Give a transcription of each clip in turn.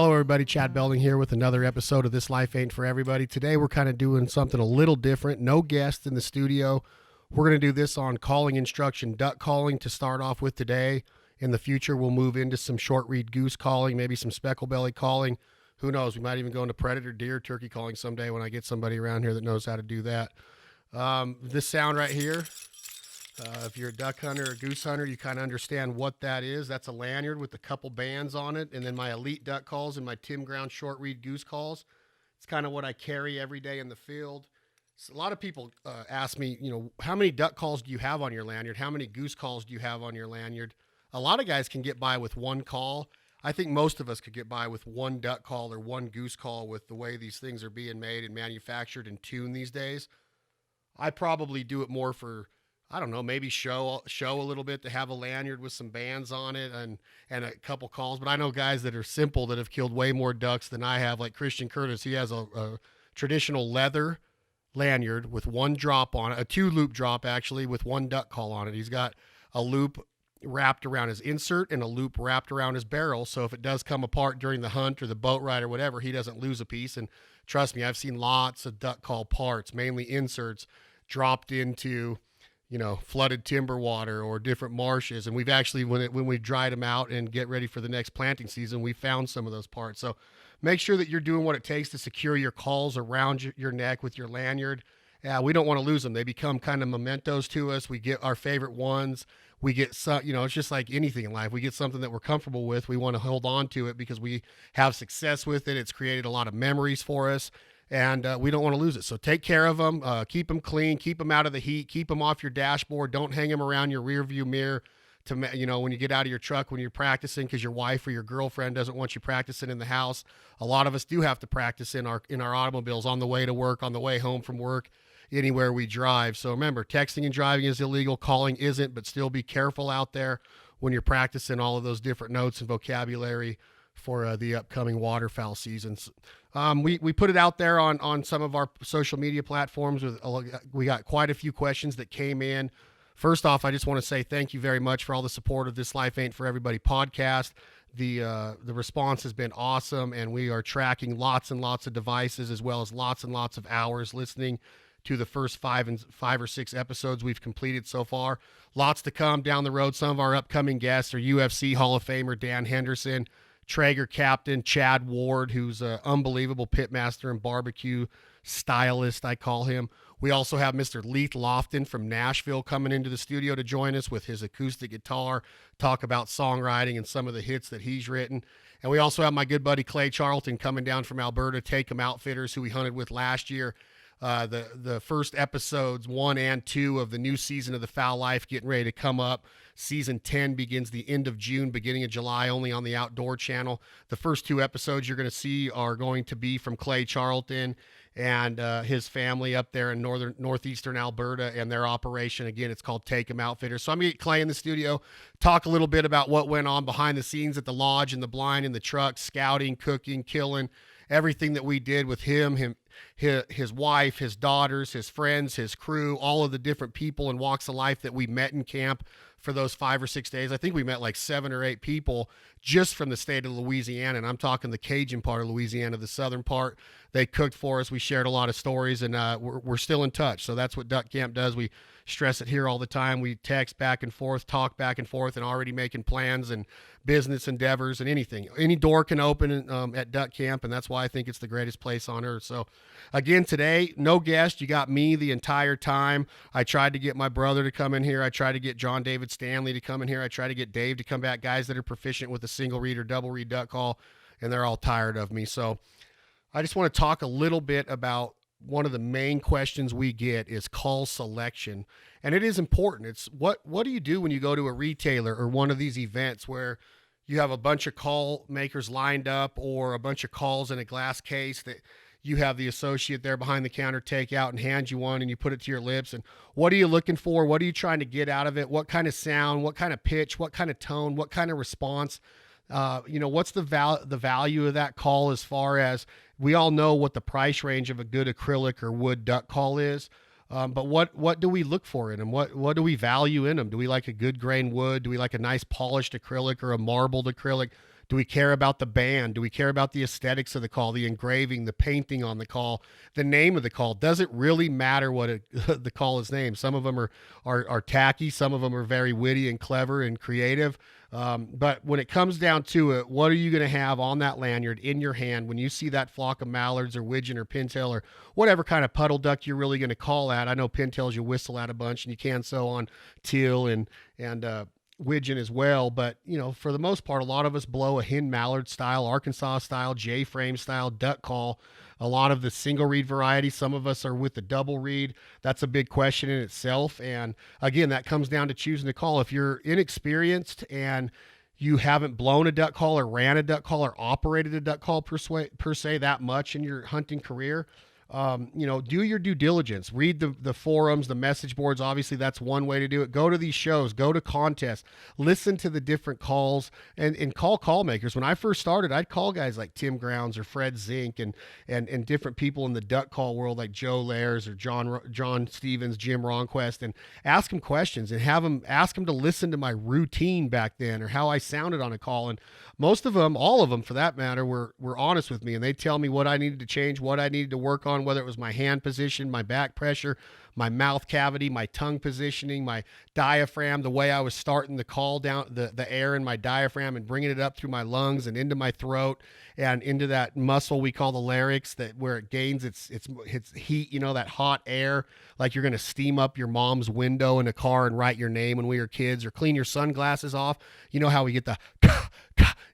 Hello, everybody. Chad Belding here with another episode of This Life Ain't For Everybody. Today, we're kind of doing something a little different. No guest in the studio. We're going to do this on calling instruction, duck calling to start off with today. In the future, we'll move into some short-reed goose calling, maybe some speckle-belly calling. Who knows? We might even go into predator, deer, turkey calling someday when I get somebody around here that knows how to do that. This sound right here, if you're a duck hunter or goose hunter, you kind of understand what that is. That's a lanyard with a couple bands on it. And then my elite duck calls and my Tim Ground short reed goose calls. It's kind of what I carry every day in the field. So a lot of people ask me, how many duck calls do you have on your lanyard? How many goose calls do you have on your lanyard? A lot of guys can get by with one call. I think most of us could get by with one duck call or one goose call with the way these things are being made and manufactured and tuned these days. I probably do it more for, I don't know, maybe show a little bit, to have a lanyard with some bands on it and a couple calls. But I know guys that are simple that have killed way more ducks than I have, like Christian Curtis. He has a traditional leather lanyard with one drop on it, a 2-loop drop actually, with one duck call on it. He's got a loop wrapped around his insert and a loop wrapped around his barrel. So if it does come apart during the hunt or the boat ride or whatever, he doesn't lose a piece. And trust me, I've seen lots of duck call parts, mainly inserts, dropped into flooded timber water or different marshes. And we've actually, when we dried them out and get ready for the next planting season, we found some of those parts. So make sure that you're doing what it takes to secure your calls around your neck with your lanyard. We don't want to lose them. They become kind of mementos to us. We get our favorite ones. We get some, it's just like anything in life. We get something that we're comfortable with. We want to hold on to it because we have success with it. It's created a lot of memories for us. And we don't want to lose it. So take care of them. Keep them clean. Keep them out of the heat. Keep them off your dashboard. Don't hang them around your rear view mirror to, when you get out of your truck when you're practicing, because your wife or your girlfriend doesn't want you practicing in the house. A lot of us do have to practice in our automobiles on the way to work, on the way home from work, anywhere we drive. So remember, texting and driving is illegal. Calling isn't, but still be careful out there when you're practicing all of those different notes and vocabulary for the upcoming waterfowl seasons. We put it out there on some of our social media platforms. We got quite a few questions that came in. First off, I just want to say thank you very much for all the support of This Life Ain't For Everybody podcast. The response has been awesome, and we are tracking lots and lots of devices, as well as lots and lots of hours listening to the first 5 or 6 episodes we've completed so far. Lots to come down the road. Some of our upcoming guests are UFC Hall of Famer Dan Henderson, Traeger captain Chad Ward, who's an unbelievable pitmaster and barbecue stylist, I call him. We also have Mr. Leith Lofton from Nashville coming into the studio to join us with his acoustic guitar, talk about songwriting and some of the hits that he's written. And we also have my good buddy Clay Charlton coming down from Alberta, Take 'em Outfitters, who we hunted with last year. The first episodes 1 and 2 of the new season of The Fowl Life getting ready to come up. Season 10 begins the end of June, beginning of July, only on the Outdoor Channel. The first 2 episodes you're going to see are going to be from Clay Charlton and his family up there in northeastern Alberta and their operation. Again, it's called Take 'em Outfitters. So I'm going to get Clay in the studio, talk a little bit about what went on behind the scenes at the lodge and the blind and the truck, scouting, cooking, killing, everything that we did with him, his wife, his daughters, his friends, his crew, all of the different people and walks of life that we met in camp for those 5 or 6 days. I think we met like 7 or 8 people just from the state of Louisiana, and I'm talking the Cajun part of Louisiana, the southern part. They cooked for us. We shared a lot of stories, and we're still in touch. So that's what Duck Camp does. We stress it here all the time. We text back and forth, talk back and forth, and already making plans and business endeavors and anything. Any door can open at Duck Camp, and that's why I think it's the greatest place on earth. So again, today, no guest. You got me the entire time. I tried to get my brother to come in here. I tried to get John David Stanley to come in here. I tried to get Dave to come back, guys that are proficient with a single read or double read duck call, and they're all tired of me. So I just want to talk a little bit about one of the main questions we get is call selection. And it is important. It's what do you do when you go to a retailer or one of these events where you have a bunch of call makers lined up or a bunch of calls in a glass case that you have the associate there behind the counter take out and hand you one and you put it to your lips. And what are you looking for? What are you trying to get out of it? What kind of sound, what kind of pitch, what kind of tone, what kind of response? What's the value of that call, as far as we all know what the price range of a good acrylic or wood duck call is. But what do we look for in them? What do we value in them? Do we like a good grain wood? Do we like a nice polished acrylic or a marbled acrylic? Do we care about the band? Do we care about the aesthetics of the call, the engraving, the painting on the call, the name of the call? Does it really matter what the call is named? Some of them are tacky. Some of them are very witty and clever and creative. But when it comes down to it, what are you going to have on that lanyard in your hand when you see that flock of mallards or widgeon or pintail or whatever kind of puddle duck you're really going to call at? I know pintails you whistle at a bunch, and you can so on teal and widgeon as well. But, for the most part, a lot of us blow a hen mallard style, Arkansas style, J-frame style duck call. A lot of the single reed variety. Some of us are with the double reed. That's a big question in itself. And again, that comes down to choosing a call. If you're inexperienced and you haven't blown a duck call or ran a duck call or operated a duck call per se that much in your hunting career, do your due diligence, read the forums, the message boards. Obviously that's one way to do it. Go to these shows, go to contests, listen to the different calls and call makers. When I first started, I'd call guys like Tim Grounds or Fred Zink and different people in the duck call world like Joe Lairs or John Stevens, Jim Ronquest, and ask them questions and ask them to listen to my routine back then or how I sounded on a call. And most of them, all of them for that matter, were honest with me, and they tell me what I needed to change, what I needed to work on, whether it was my hand position, my back pressure, my mouth cavity, my tongue positioning, my diaphragm, the way I was starting the call down, the air in my diaphragm and bringing it up through my lungs and into my throat and into that muscle we call the larynx, that where it gains its heat, that hot air, like you're going to steam up your mom's window in a car and write your name when we were kids, or clean your sunglasses off. You know how we get the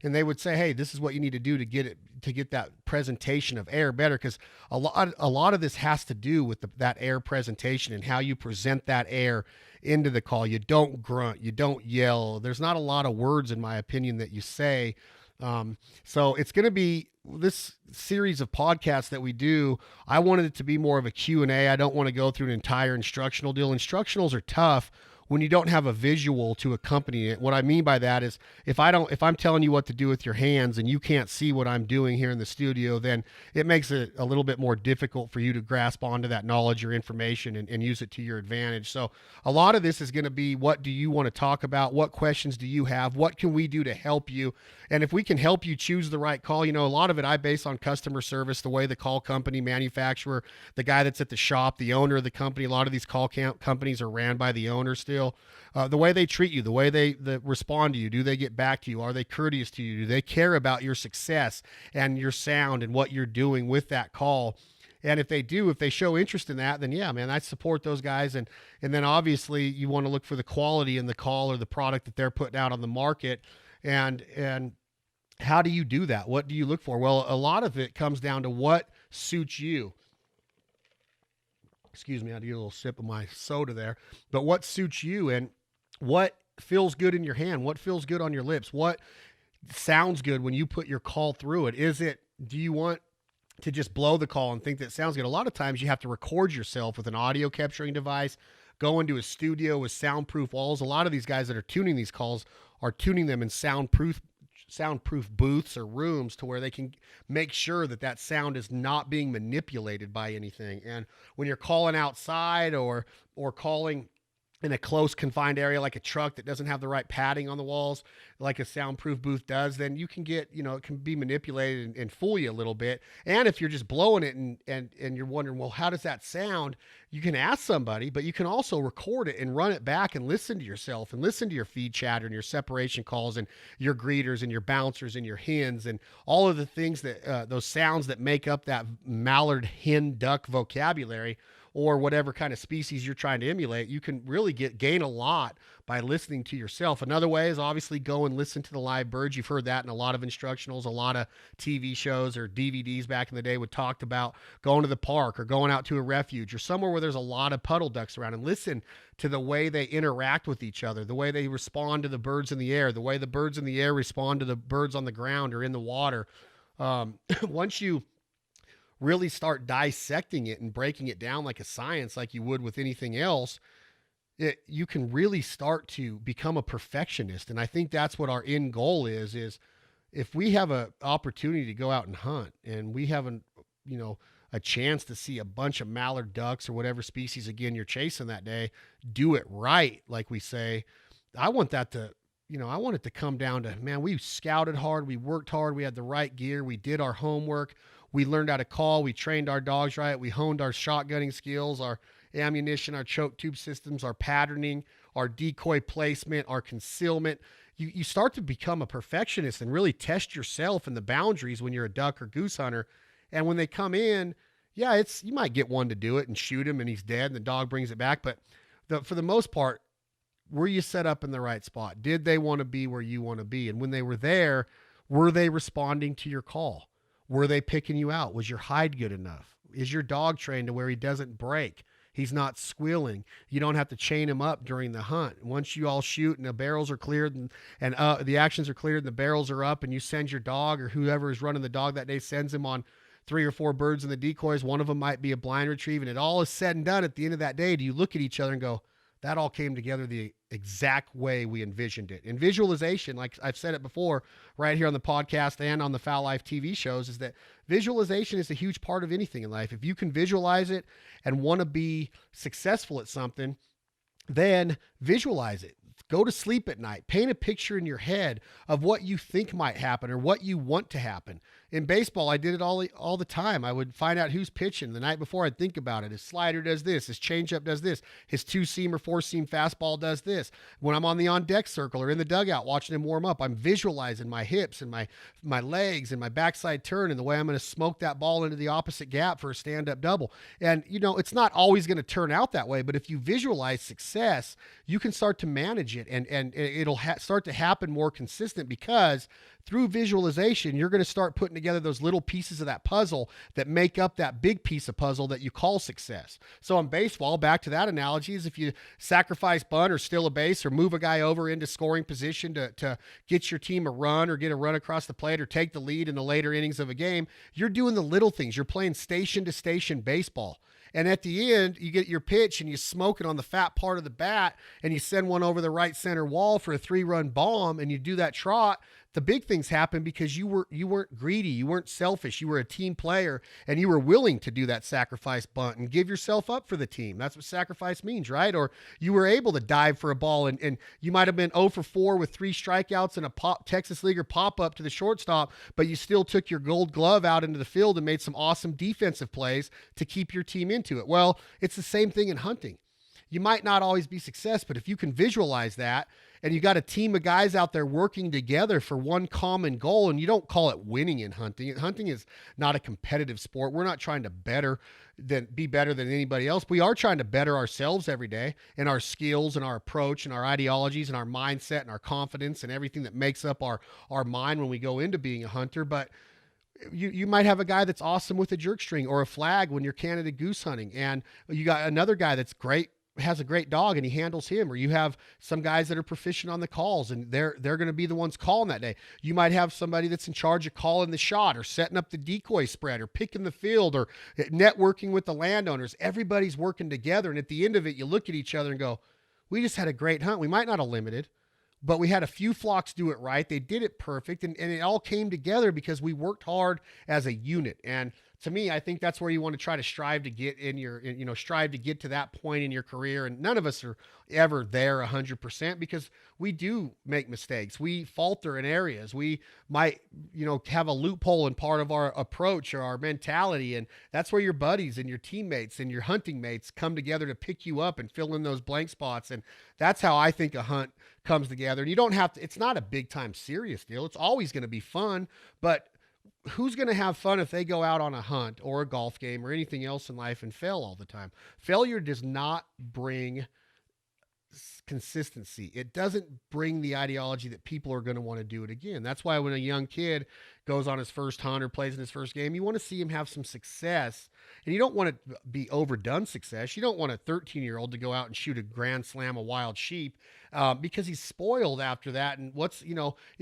and they would say, hey, this is what you need to do to get that presentation of air better, because a lot of this has to do with that air presentation and how you present that air into the call. You don't grunt, you don't yell. There's not a lot of words, in my opinion, that you say. So it's going to be this series of podcasts that we do. I wanted it to be more of a Q&A. I don't want to go through an entire instructional deal. Instructionals are tough when you don't have a visual to accompany it. What I mean by that is if I'm telling you what to do with your hands and you can't see what I'm doing here in the studio, then it makes it a little bit more difficult for you to grasp onto that knowledge or information and use it to your advantage. So a lot of this is going to be, what do you want to talk about? What questions do you have? What can we do to help you? And if we can help you choose the right call, a lot of it I base on customer service, the way the call company, manufacturer, the guy that's at the shop, the owner of the company. A lot of these call companies are ran by the owner still. The way they treat you, the way they respond to you. Do they get back to you? Are they courteous to you? Do they care about your success and your sound and what you're doing with that call? And if they do, if they show interest in that, then yeah, man, I support those guys. And then obviously you want to look for the quality in the call or the product that they're putting out on the market. And how do you do that? What do you look for? Well, a lot of it comes down to what suits you. Excuse me, I had to get a little sip of my soda there. But what suits you and what feels good in your hand? What feels good on your lips? What sounds good when you put your call through it? Do you want to just blow the call and think that it sounds good? A lot of times you have to record yourself with an audio capturing device, go into a studio with soundproof walls. A lot of these guys that are tuning these calls are tuning them in soundproof booths or rooms to where they can make sure that sound is not being manipulated by anything. And when you're calling outside or calling in a close confined area like a truck that doesn't have the right padding on the walls like a soundproof booth does, then you can get, it can be manipulated and fool you a little bit. And if you're just blowing it and you're wondering, well, how does that sound? You can ask somebody, but you can also record it and run it back and listen to yourself and listen to your feed chatter and your separation calls and your greeters and your bouncers and your hens and all of the things that those sounds that make up that mallard, hen, duck vocabulary, or whatever kind of species you're trying to emulate. You can really gain a lot by listening to yourself. Another way is obviously go and listen to the live birds. You've heard that in a lot of instructionals. A lot of TV shows or DVDs back in the day would talk about going to the park or going out to a refuge or somewhere where there's a lot of puddle ducks around, and listen to the way they interact with each other, the way they respond to the birds in the air, the way the birds in the air respond to the birds on the ground or in the water. Once you really start dissecting it and breaking it down like a science, like you would with anything else, you can really start to become a perfectionist. And I think that's what our end goal is if we have an opportunity to go out and hunt and we have a chance to see a bunch of mallard ducks or whatever species, again, you're chasing that day, do it right. Like we say, I want that to I want it to come down to, man, we scouted hard, we worked hard, we had the right gear, we did our homework, we learned how to call, we trained our dogs right, we honed our shotgunning skills, our ammunition, our choke tube systems, our patterning, our decoy placement, our concealment. You start to become a perfectionist and really test yourself and the boundaries when you're a duck or goose hunter. And when they come in, yeah, you might get one to do it and shoot him and he's dead and the dog brings it back. But for the most part, were you set up in the right spot? Did they want to be where you want to be? And when they were there, were they responding to your call? Were they picking you out? Was your hide good enough? Is your dog trained to where he doesn't break? He's not squealing. You don't have to chain him up during the hunt. Once you all shoot and the barrels are cleared and the actions are cleared and the barrels are up and you send your dog or whoever is running the dog that day sends him on 3 or 4 birds in the decoys. One of them might be a blind retrieve, and it all is said and done at the end of that day. Do you look at each other and go, that all came together the exact way we envisioned it? And visualization, like I've said it before, right here on the podcast and on the Fowl Life TV shows, is that visualization is a huge part of anything in life. If you can visualize it and want to be successful at something, then visualize it. Go to sleep at night. Paint a picture in your head of what you think might happen or what you want to happen. In baseball, I did it all the time. I would find out who's pitching the night before. I'd think about it. His slider does this. His changeup does this. His 2-seam or 4-seam fastball does this. When I'm on the on-deck circle or in the dugout watching him warm up, I'm visualizing my hips and my legs and my backside turn and the way I'm going to smoke that ball into the opposite gap for a stand-up double. And, it's not always going to turn out that way, but if you visualize success, you can start to manage it and it'll start to happen more consistent, because through visualization, you're going to start putting together those little pieces of that puzzle that make up that big piece of puzzle that you call success. So in baseball, back to that analogy, is if you sacrifice bunt or steal a base or move a guy over into scoring position to get your team a run or get a run across the plate or take the lead in the later innings of a game, you're doing the little things. You're playing station to station baseball. And at the end, you get your pitch and you smoke it on the fat part of the bat and you send one over the right center wall for a 3-run bomb and you do that trot. The big things happen because you weren't greedy, you weren't selfish, you were a team player and you were willing to do that sacrifice bunt and give yourself up for the team. That's what sacrifice means, right? Or you were able to dive for a ball and you might have been 0 for 4 with 3 strikeouts and a Texas Leaguer pop-up to the shortstop, but you still took your gold glove out into the field and made some awesome defensive plays to keep your team into it. Well, it's the same thing in hunting. You might not always be success, but if you can visualize that and you got a team of guys out there working together for one common goal, and you don't call it winning in hunting. Hunting is not a competitive sport. We're not trying to be better than anybody else. We are trying to better ourselves every day and our skills and our approach and our ideologies and our mindset and our confidence and everything that makes up our mind when we go into being a hunter. But you might have a guy that's awesome with a jerk string or a flag when you're Canada goose hunting, and you got another guy that's great, has a great dog and he handles him, or you have some guys that are proficient on the calls and they're going to be the ones calling that day. You might have somebody that's in charge of calling the shot or setting up the decoy spread or picking the field or networking with the landowners. Everybody's working together, and at the end of it, you look at each other and go, we just had a great hunt. We might not have limited, but we had a few flocks do it right. They did it perfect, and it all came together because we worked hard as a unit. And to me, I think that's where you want to try to strive to get strive to get to that point in your career. And none of us are ever there 100% because we do make mistakes. We falter in areas. We might, have a loophole in part of our approach or our mentality. And that's where your buddies and your teammates and your hunting mates come together to pick you up and fill in those blank spots. And that's how I think a hunt comes together. And you don't have to, it's not a big time serious deal. It's always going to be fun, but who's going to have fun if they go out on a hunt or a golf game or anything else in life and fail all the time? Failure does not bring consistency. It doesn't bring the ideology that people are going to want to do it again. That's why when a young kid goes on his first hunt or plays in his first game, you want to see him have some success, and you don't want it to be overdone success. You don't want a 13-year-old to go out and shoot a grand slam of wild sheep because he's spoiled after that. And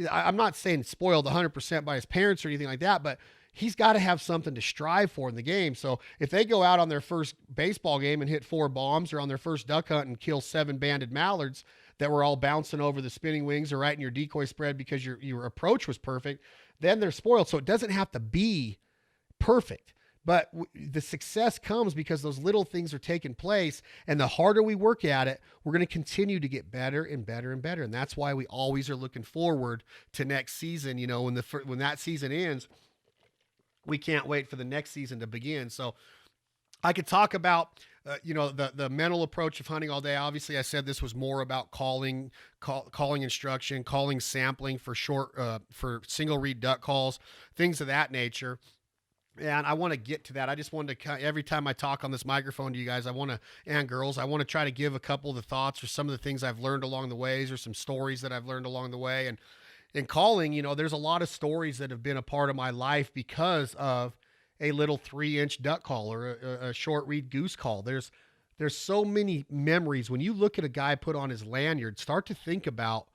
I'm not saying spoiled 100% by his parents or anything like that, but he's got to have something to strive for in the game. So if they go out on their first baseball game and hit 4 bombs, or on their first duck hunt and kill 7 banded mallards that were all bouncing over the spinning wings or right in your decoy spread because your approach was perfect, then they're spoiled. So it doesn't have to be perfect, But the success comes because those little things are taking place, and the harder we work at it, we're going to continue to get better and better and better. And that's why we always are looking forward to next season. You know, when that season ends, we can't wait for the next season to begin. So I could talk about the mental approach of hunting all day. Obviously, I said this was more about calling instruction, calling sampling for for single reed duck calls, things of that nature. And I want to get to that. I just wanted to, every time I talk on this microphone to you guys, and girls, I want to try to give a couple of the thoughts or some of the things I've learned along the ways, or some stories that I've learned along the way. And in calling, there's a lot of stories that have been a part of my life because of a little 3-inch duck call or a short reed goose call. There's so many memories. When you look at a guy put on his lanyard, start to think about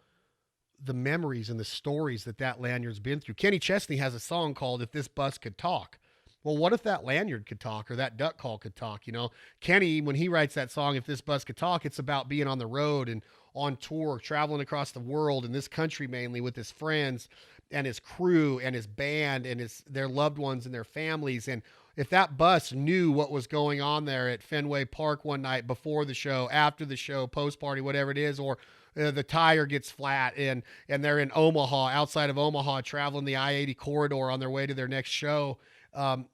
the memories and the stories that lanyard's been through. Kenny Chesney has a song called "If This Bus Could Talk." Well, what if that lanyard could talk, or that duck call could talk? Kenny, when he writes that song, "If This Bus Could Talk," it's about being on the road and on tour, traveling across the world, in this country mainly, with his friends and his crew and his band and their loved ones and their families. And if that bus knew what was going on there at Fenway Park one night, before the show, after the show, post party, whatever it is, or the tire gets flat and they're in Omaha, outside of Omaha, traveling the I-80 corridor on their way to their next show.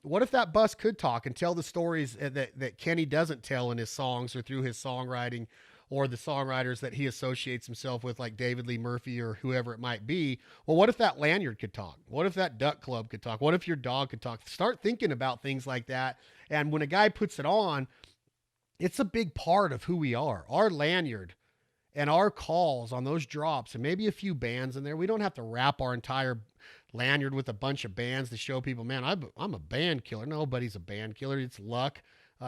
What if that bus could talk and tell the stories that Kenny doesn't tell in his songs or through his songwriting, or the songwriters that he associates himself with, like David Lee Murphy or whoever it might be? Well, what if that lanyard could talk? What if that duck club could talk? What if your dog could talk? Start thinking about things like that. And when a guy puts it on, it's a big part of who we are. Our lanyard and our calls on those drops, and maybe a few bands in there. We don't have to wrap our entire lanyard with a bunch of bands to show people, man, I'm a band killer. Nobody's a band killer. It's luck.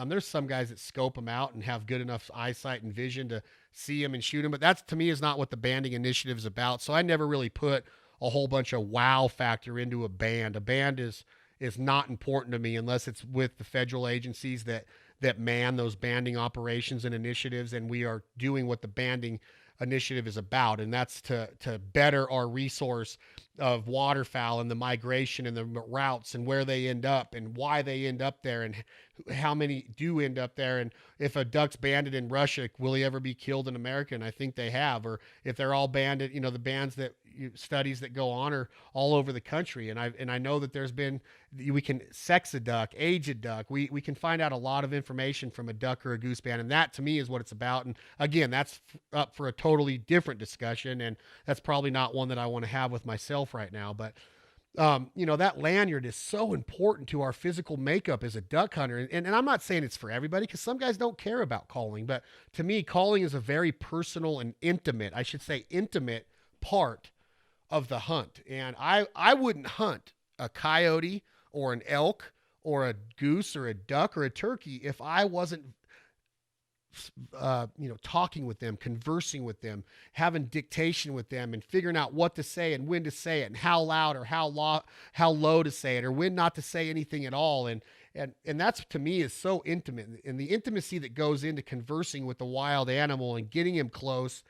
There's some guys that scope them out and have good enough eyesight and vision to see them and shoot them. But that's, to me, is not what the banding initiative is about. So I never really put a whole bunch of wow factor into a band. A band is not important to me unless it's with the federal agencies that man those banding operations and initiatives, and we are doing what the banding initiative is about, and that's to better our resource of waterfowl and the migration and the routes and where they end up and why they end up there and how many do end up there. And if a duck's banded in Russia, will he ever be killed in America? And I think they have. Or if they're all banded, the bands that studies that go on are all over the country. And I know that we can sex a duck, age a duck. We can find out a lot of information from a duck or a goose band. And that, to me, is what it's about. And again, that's up for a totally different discussion. And that's probably not one that I want to have with myself right now. But that lanyard is so important to our physical makeup as a duck hunter. And I'm not saying it's for everybody, because some guys don't care about calling. But to me, calling is a very personal and intimate part of the hunt. And I wouldn't hunt a coyote or an elk or a goose or a duck or a turkey if I wasn't talking with them, conversing with them, having dictation with them, and figuring out what to say and when to say it and how loud or how low to say it, or when not to say anything at all. And that's, to me, is so intimate. And the intimacy that goes into conversing with the wild animal and getting him close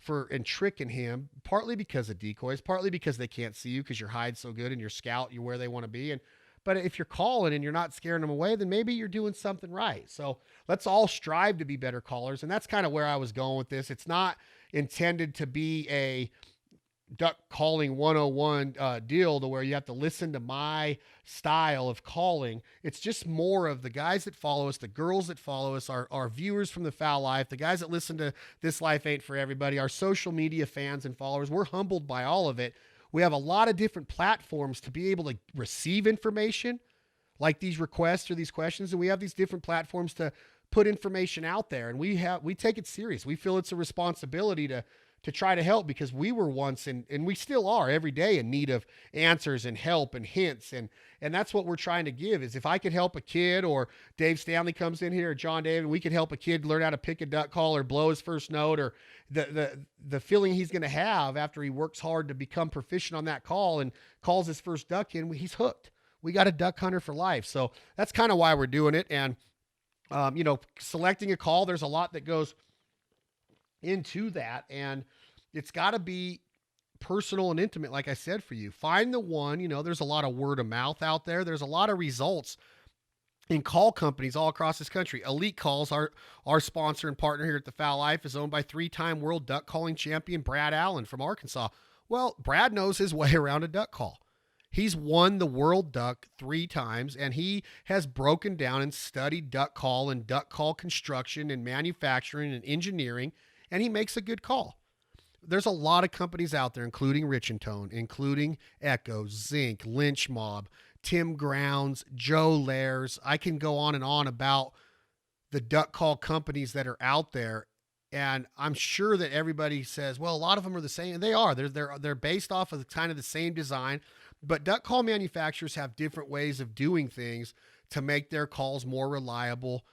and tricking him, partly because of decoys, partly because they can't see you because your hide's so good and your scout, you're where they want to be. But if you're calling and you're not scaring them away, then maybe you're doing something right. So let's all strive to be better callers. And that's kind of where I was going with this. It's not intended to be a duck calling 101 deal to where you have to listen to my style of calling. It's just more of the guys that follow us, the girls that follow us, our viewers from the Fowl Life, the guys that listen to This Life Ain't For Everybody, our social media fans and followers. We're humbled by all of it. We have a lot of different platforms to be able to receive information like these requests or these questions. And we have these different platforms to put information out there. And we take it serious. We feel it's a responsibility to try to help, because we were once, and we still are every day, in need of answers and help and hints. And that's what we're trying to give. Is if I could help a kid, or Dave Stanley comes in here, or John David, we could help a kid learn how to pick a duck call or blow his first note, or the feeling he's going to have after he works hard to become proficient on that call and calls his first duck in, he's hooked. We got a duck hunter for life. So that's kind of why we're doing it. And, selecting a call, there's a lot that goes into that, and it's got to be personal and intimate, like I said, for you. Find the one. There's a lot of word of mouth out there. There's a lot of results in call companies all across this country. Elite Calls, our sponsor and partner here at the Foul Life, is owned by 3-time world duck calling champion Brad Allen from Arkansas. Well, Brad knows his way around a duck call. He's won the World Duck 3 times, and he has broken down and studied duck call and duck call construction and manufacturing and engineering, and he makes a good call. There's a lot of companies out there, including Rich and Tone, including Echo, Zinc, Lynch Mob, Tim Grounds, Joe Lairs. I can go on and on about the duck call companies that are out there. And I'm sure that everybody says, well, a lot of them are the same. And they are. They're based off of kind of the same design. But duck call manufacturers have different ways of doing things to make their calls more reliable,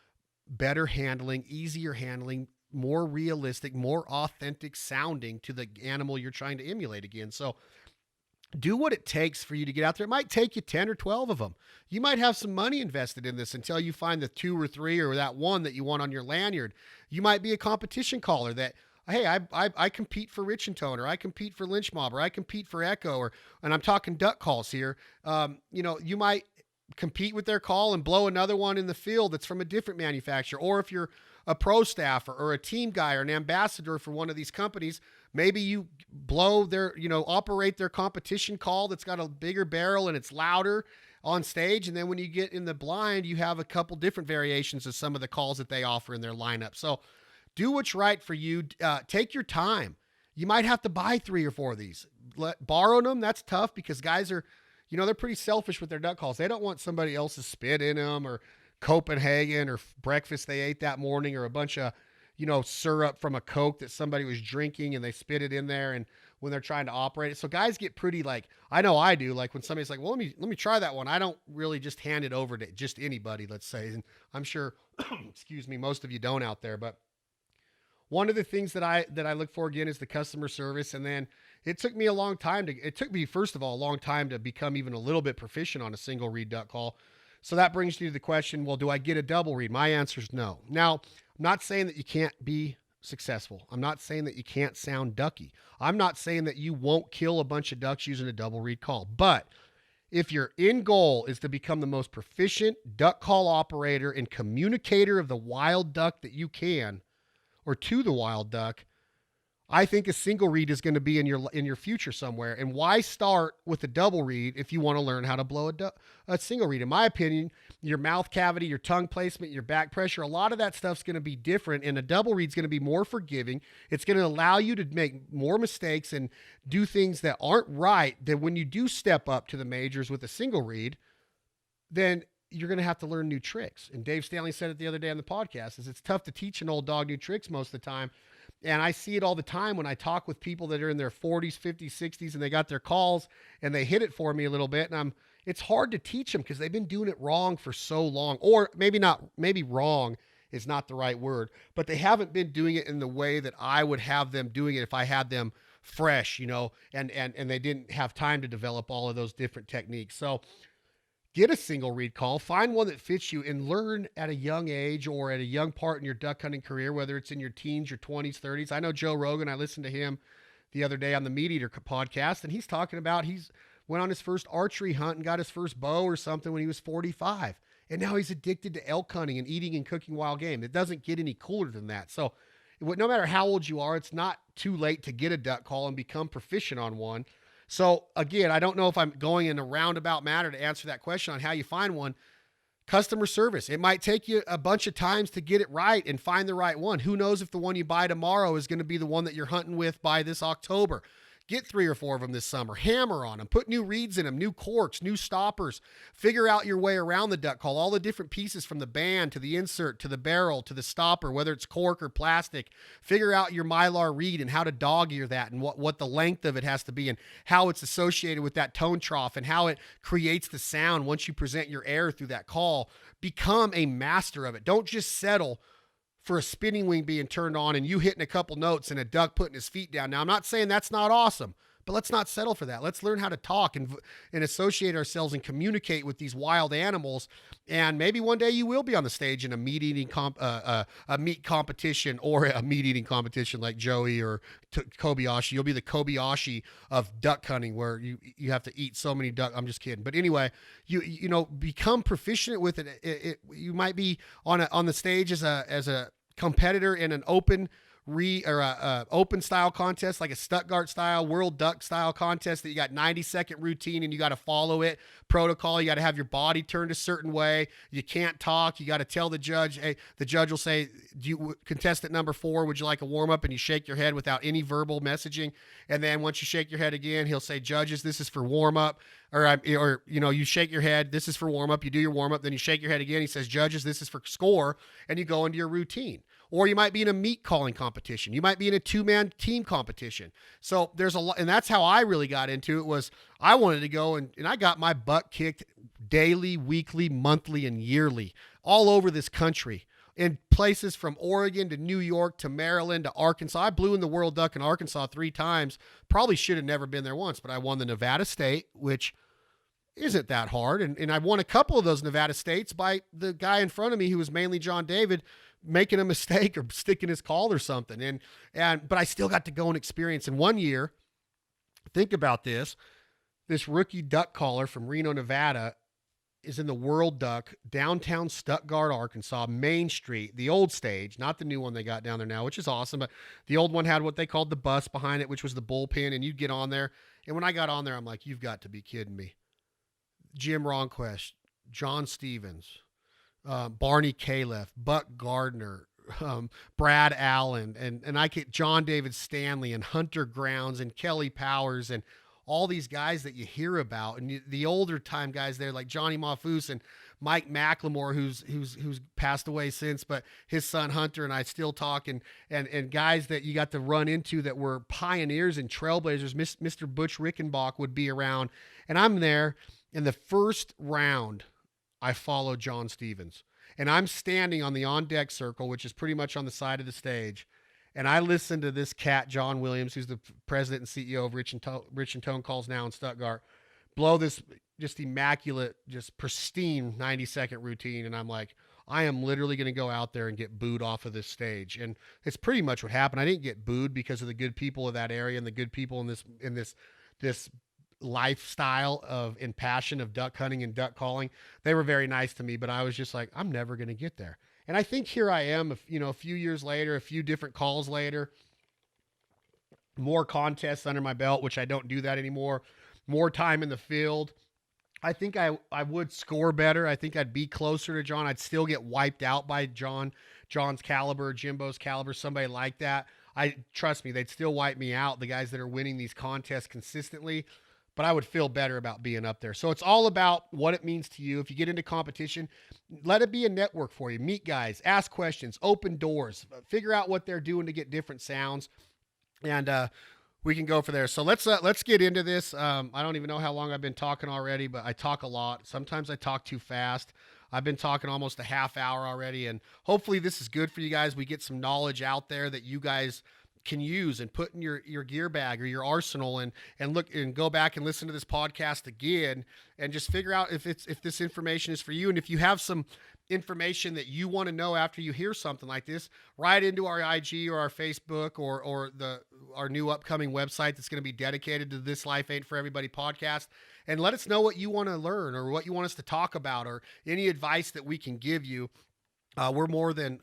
better handling, easier handling, more realistic, more authentic sounding to the animal you're trying to emulate again. So do what it takes for you to get out there. It might take you 10 or 12 of them. You might have some money invested in this until you find the 2 or 3 or that one that you want on your lanyard. You might be a competition caller that, hey, I compete for Rich and Tone, or I compete for Lynch Mob, or I compete for Echo, and I'm talking duck calls here. You might compete with their call and blow another one in the field that's from a different manufacturer. Or if you're a pro staffer or a team guy or an ambassador for one of these companies, maybe you blow their, operate their competition call that's got a bigger barrel and it's louder on stage. And then when you get in the blind, you have a couple different variations of some of the calls that they offer in their lineup. So do what's right for you. Take your time. You might have to buy 3 or 4 of these. Borrow them. That's tough because guys are, they're pretty selfish with their duck calls. They don't want somebody else's spit in them or Copenhagen or breakfast they ate that morning or a bunch of, syrup from a Coke that somebody was drinking and they spit it in there and when they're trying to operate it. So guys get pretty I know I do, when somebody's like, well, let me try that one. I don't really just hand it over to just anybody, let's say. And I'm sure, excuse me, most of you don't out there, but one of the things that I look for again is the customer service. And then it took me, first of all, a long time to become even a little bit proficient on a single read duck call. So that brings you to the question, well, do I get a double read? My answer is no. Now, I'm not saying that you can't be successful. I'm not saying that you can't sound ducky. I'm not saying that you won't kill a bunch of ducks using a double read call. But if your end goal is to become the most proficient duck call operator and communicator of the wild duck that you can, or to the wild duck, I think a single read is going to be in your future somewhere. And why start with a double read if you want to learn how to blow a single read? In my opinion, your mouth cavity, your tongue placement, your back pressure, a lot of that stuff's going to be different. And a double read is going to be more forgiving. It's going to allow you to make more mistakes and do things that aren't right. That when you do step up to the majors with a single read, then you're going to have to learn new tricks. And Dave Stanley said it the other day on the podcast, is it's tough to teach an old dog new tricks most of the time. And I see it all the time when I talk with people that are in their 40s, 50s, 60s, and they got their calls and they hit it for me a little bit. And it's hard to teach them because they've been doing it wrong for so long. Or maybe wrong is not the right word, but they haven't been doing it in the way that I would have them doing it if I had them fresh, and they didn't have time to develop all of those different techniques. So get a single read call, find one that fits you, and learn at a young age or at a young part in your duck hunting career, whether it's in your teens, your 20s, 30s. I know Joe Rogan, I listened to him the other day on the Meat Eater podcast, and he's talking about he's went on his first archery hunt and got his first bow or something when he was 45. And now he's addicted to elk hunting and eating and cooking wild game. It doesn't get any cooler than that. So no matter how old you are, it's not too late to get a duck call and become proficient on one. So again, I don't know if I'm going in a roundabout manner to answer that question on how you find one. Customer service. It might take you a bunch of times to get it right and find the right one. Who knows if the one you buy tomorrow is going to be the one that you're hunting with by this October. Get 3 or 4 of them this summer. Hammer on them. Put new reeds in them, new corks, new stoppers. Figure out your way around the duck call. All the different pieces from the band to the insert to the barrel to the stopper, whether it's cork or plastic. Figure out your mylar reed and how to dog ear that and what the length of it has to be and how it's associated with that tone trough and how it creates the sound once you present your air through that call. Become a master of it. Don't just settle for a spinning wing being turned on and you hitting a couple notes and a duck putting his feet down. Now, I'm not saying that's not awesome, But let's not settle for that. Let's learn how to talk and associate ourselves and communicate with these wild animals. And maybe one day you will be on the stage in a meat eating a meat competition, or a meat eating competition like Joey or Kobayashi. You'll be the Kobayashi of duck hunting, where you have to eat so many duck. I'm just kidding. But anyway, you know, become proficient with it. You might be on the stage as a competitor in an open open style contest, like a Stuttgart style, World Duck style contest, that you got 90-second routine and you got to follow it. Protocol, you got to have your body turned a certain way. You can't talk. You got to tell the judge, hey, the judge will say, contestant number 4, would you like a warm up? And you shake your head without any verbal messaging. And then once you shake your head again, he'll say, judges, this is for warm up. Or you know, you shake your head, this is for warm up. You do your warm up, then you shake your head again. He says, judges, this is for score. And you go into your routine. Or you might be in a meat calling competition. You might be in a 2-man team competition. So there's a lot, and that's how I really got into it. Was I wanted to go and I got my butt kicked daily, weekly, monthly, and yearly all over this country, in places from Oregon to New York to Maryland to Arkansas. I blew in the World Duck in Arkansas 3 times. Probably should have never been there once, but I won the Nevada State, which isn't that hard. And I won a couple of those Nevada States by the guy in front of me, who was mainly John David, making a mistake or sticking his call or something. But I still got to go and experience. In one year, think about this rookie duck caller from Reno, Nevada, is in the World Duck, downtown Stuttgart, Arkansas, Main Street, the old stage, not the new one they got down there now, which is awesome. But the old one had what they called the bus behind it, which was the bullpen, and you'd get on there. And when I got on there, I'm like, you've got to be kidding me. Jim Ronquist, John Stevens, Barney Califf, Buck Gardner, Brad Allen, and I get John David Stanley and Hunter Grounds and Kelly Powers and all these guys that you hear about, and the older time guys there like Johnny Mahfouz and Mike McLemore, who's passed away since, but his son Hunter and I still talk, and guys that you got to run into that were pioneers and trailblazers. Mr. Butch Rickenbach would be around, and I'm there. In the first round, I followed John Stevens, and I'm standing on the on-deck circle, which is pretty much on the side of the stage, and I listened to this cat, John Williams, who's the president and CEO of Rich and Tone Calls now in Stuttgart, blow this just immaculate, just pristine 90-second routine, and I'm like, I am literally going to go out there and get booed off of this stage. And it's pretty much what happened. I didn't get booed because of the good people of that area and the good people in this lifestyle and passion of duck hunting and duck calling. They were very nice to me, but I was just like, I'm never going to get there. And I think here I am, a few years later, a few different calls later, more contests under my belt, which I don't do that anymore, more time in the field. I think I would score better. I think I'd be closer to John. I'd still get wiped out by John's caliber, Jimbo's caliber, somebody like that. Trust me, they'd still wipe me out, the guys that are winning these contests consistently. But I would feel better about being up there. So it's all about what it means to you. If you get into competition, let it be a network for you. Meet guys, ask questions, open doors, figure out what they're doing to get different sounds, and we can go for there. So let's get into this. I don't even know how long I've been talking already, but I talk a lot. Sometimes I talk too fast. I've been talking almost a half hour already, and hopefully this is good for you guys. We get some knowledge out there that you guys can use and put in your gear bag or your arsenal, and look and go back and listen to this podcast again and just figure out if this information is for you. And if you have some information that you want to know after you hear something like this, write into our IG or our Facebook or our new upcoming website that's going to be dedicated to This Life Ain't For Everybody podcast, and let us know what you want to learn or what you want us to talk about or any advice that we can give you. We're more than,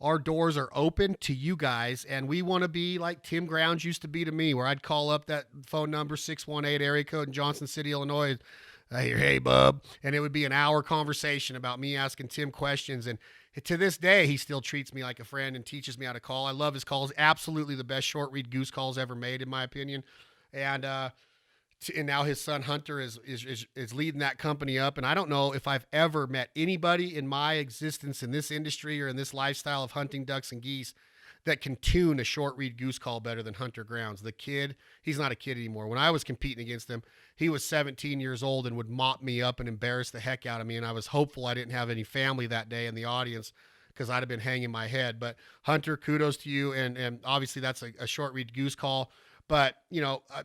our doors are open to you guys, and we want to be like Tim Grounds used to be to me, where I'd call up that phone number, 618 area code in Johnson City, Illinois. Hey, bub. And it would be an hour conversation about me asking Tim questions. And to this day, he still treats me like a friend and teaches me how to call. I love his calls. Absolutely the best short read goose calls ever made, in my opinion. And now his son Hunter is leading that company up. And I don't know if I've ever met anybody in my existence in this industry or in this lifestyle of hunting ducks and geese that can tune a short read goose call better than Hunter Grounds. The kid, he's not a kid anymore. When I was competing against him, he was 17 years old and would mop me up and embarrass the heck out of me. And I was hopeful I didn't have any family that day in the audience, because I'd have been hanging my head. But Hunter, kudos to you. And obviously that's a short read goose call. But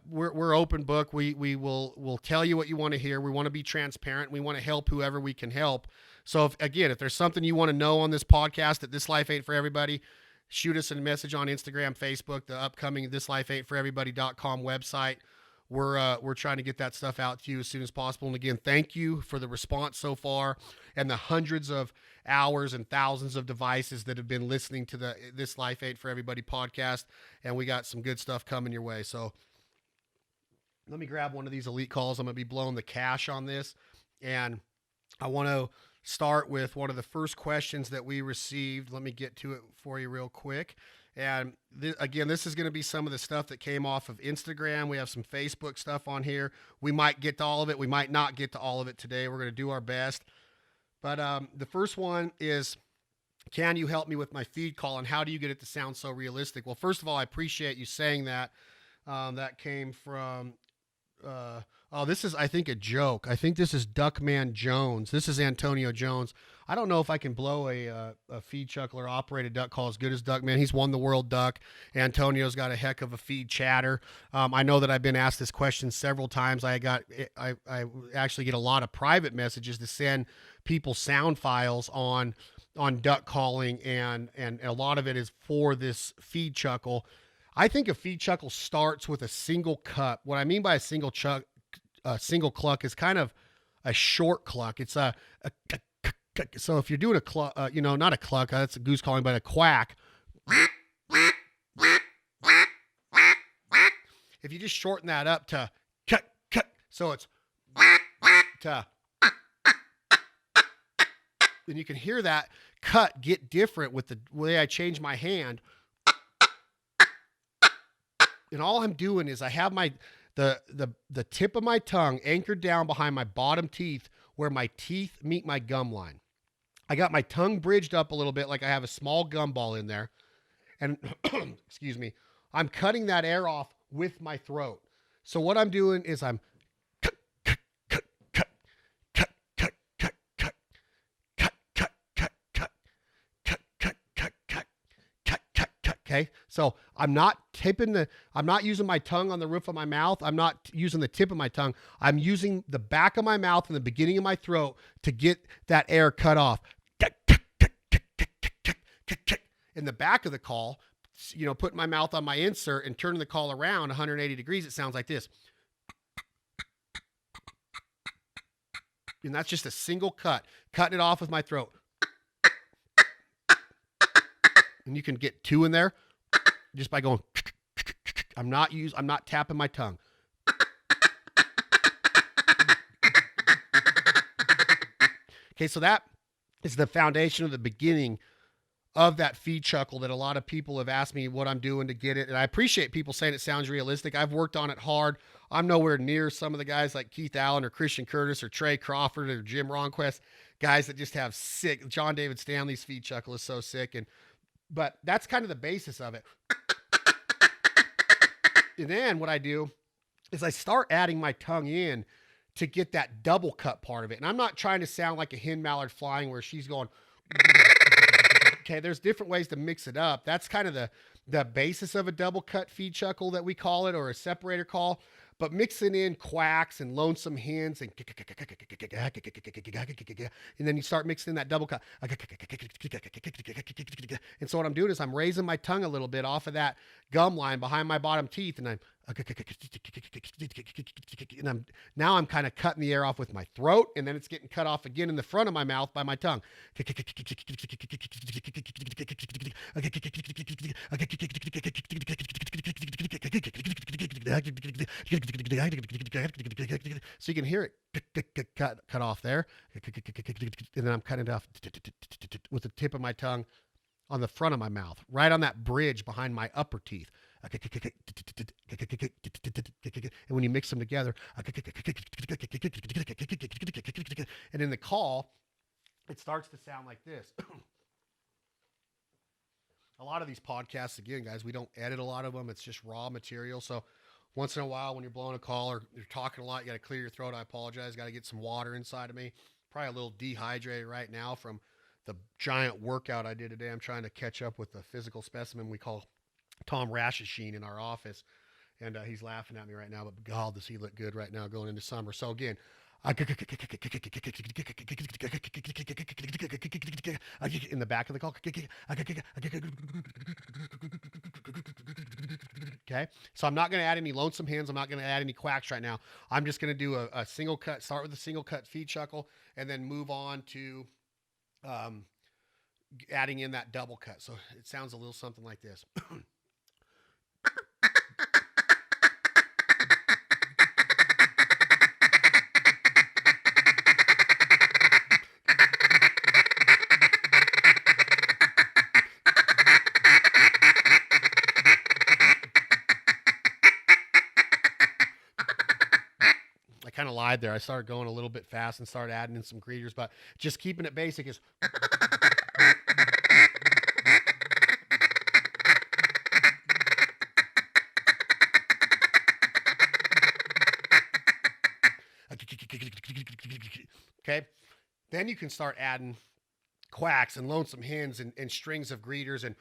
we're open book. We'll tell you what you want to hear. We want to be transparent. We want to help whoever we can help. So if there's something you want to know on this podcast that This Life Ain't for Everybody, shoot us a message on Instagram, Facebook, the upcoming thislifeaintforeverybody.com website. We're trying to get that stuff out to you as soon as possible. And again, thank you for the response so far and the hundreds of hours and thousands of devices that have been listening to the This Life Ain't for Everybody podcast. And we got some good stuff coming your way. So let me grab one of these elite calls. I'm going to be blowing the cash on this. And I want to start with one of the first questions that we received. Let me get to it for you real quick. And this is going to be some of the stuff that came off of Instagram. We have some Facebook stuff on here. We might get to all of it. We might not get to all of it today. We're going to do our best. But the first one is, can you help me with my feed call, and how do you get it to sound so realistic? Well, first of all, I appreciate you saying that. That came from, this is, I think, a joke. I think this is Duckman Jones. This is Antonio Jones. I don't know if I can blow a feed chuckler operated duck call as good as Duckman. He's won the World Duck. Antonio's got a heck of a feed chatter. I know that I've been asked this question several times. I actually get a lot of private messages to send people sound files on duck calling, and a lot of it is for this feed chuckle. I think a feed chuckle starts with a single cut. What I mean by a single cluck is kind of a short cluck. It's so if you're doing a cluck, not a cluck, that's a goose calling, but a quack. If you just shorten that up to cut, so it's to, then you can hear that cut get different with the way I change my hand. And all I'm doing is I have the tip of my tongue anchored down behind my bottom teeth where my teeth meet my gum line. I got my tongue bridged up a little bit like I have a small gumball in there. And, excuse me, I'm cutting that air off with my throat. So what I'm doing is I'm okay. So I'm not using my tongue on the roof of my mouth. I'm not using the tip of my tongue. I'm using the back of my mouth and the beginning of my throat to get that air cut off. In the back of the call, putting my mouth on my insert and turning the call around 180 degrees, it sounds like this. And that's just a single cut, cutting it off with my throat. And you can get two in there just by going. I'm not tapping my tongue. Okay, so that is the foundation of the beginning of that feed chuckle that a lot of people have asked me what I'm doing to get it. And I appreciate people saying it sounds realistic. I've worked on it hard. I'm nowhere near some of the guys like Keith Allen or Christian Curtis or Trey Crawford or Jim Ronquist, guys that just have sick. John David Stanley's feed chuckle is so sick. But that's kind of the basis of it. And then what I do is I start adding my tongue in to get that double cut part of it. And I'm not trying to sound like a hen mallard flying where she's going. Okay, there's different ways to mix it up. That's kind of the basis of a double cut feed chuckle that we call it, or a separator call. But mixing in quacks and lonesome hens and then you start mixing in that double cut. And so what I'm doing is I'm raising my tongue a little bit off of that gum line behind my bottom teeth, and I'm kind of cutting the air off with my throat, and then it's getting cut off again in the front of my mouth by my tongue. So you can hear it cut off there, and then I'm cutting it off with the tip of my tongue on the front of my mouth, right on that bridge behind my upper teeth. And when you mix them together, and in the call, it starts to sound like this. A lot of these podcasts, again, guys, we don't edit a lot of them. It's just raw material. So once in a while, when you're blowing a call or you're talking a lot, you got to clear your throat. I apologize. Got to get some water inside of me. Probably a little dehydrated right now from the giant workout I did today. I'm trying to catch up with the physical specimen we call Tom Rashashine in our office. And he's laughing at me right now, but God, does he look good right now going into summer. So again, in the back of the call. Okay, so I'm not going to add any lonesome hens. I'm not going to add any quacks right now. I'm just going to do a single cut, start with a single cut feed chuckle, and then move on to adding in that double cut. So it sounds a little something like this. I kind of lied there. I started going a little bit fast and started adding in some greeters, but just keeping it basic is. Okay, then you can start adding quacks and lonesome hens and strings of greeters and.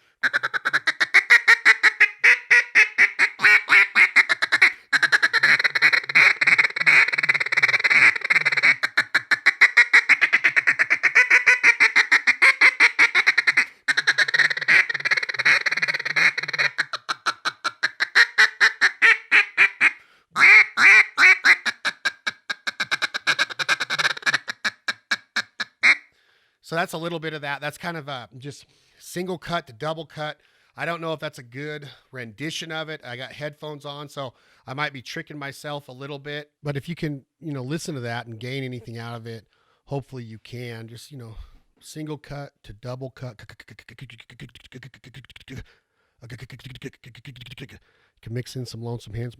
So that's a little bit of that. That's kind of just single cut to double cut. I don't know if that's a good rendition of it. I got headphones on, so I might be tricking myself a little bit. But if you can, listen to that and gain anything out of it, hopefully you can. Just, single cut to double cut. Can mix in some lonesome hens,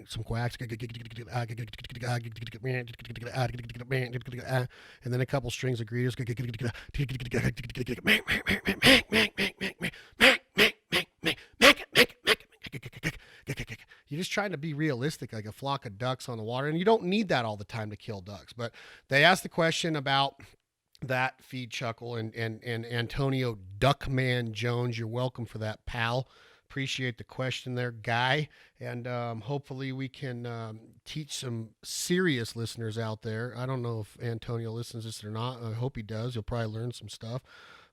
some quacks, and then a couple strings of greeters. You're just trying to be realistic, like a flock of ducks on the water, and you don't need that all the time to kill ducks. But they asked the question about that feed chuckle, and Antonio Duckman Jones, you're welcome for that, pal. Appreciate the question there, guy. And hopefully we can teach some serious listeners out there. I don't know if Antonio listens to this or not. I hope he does. He'll probably learn some stuff.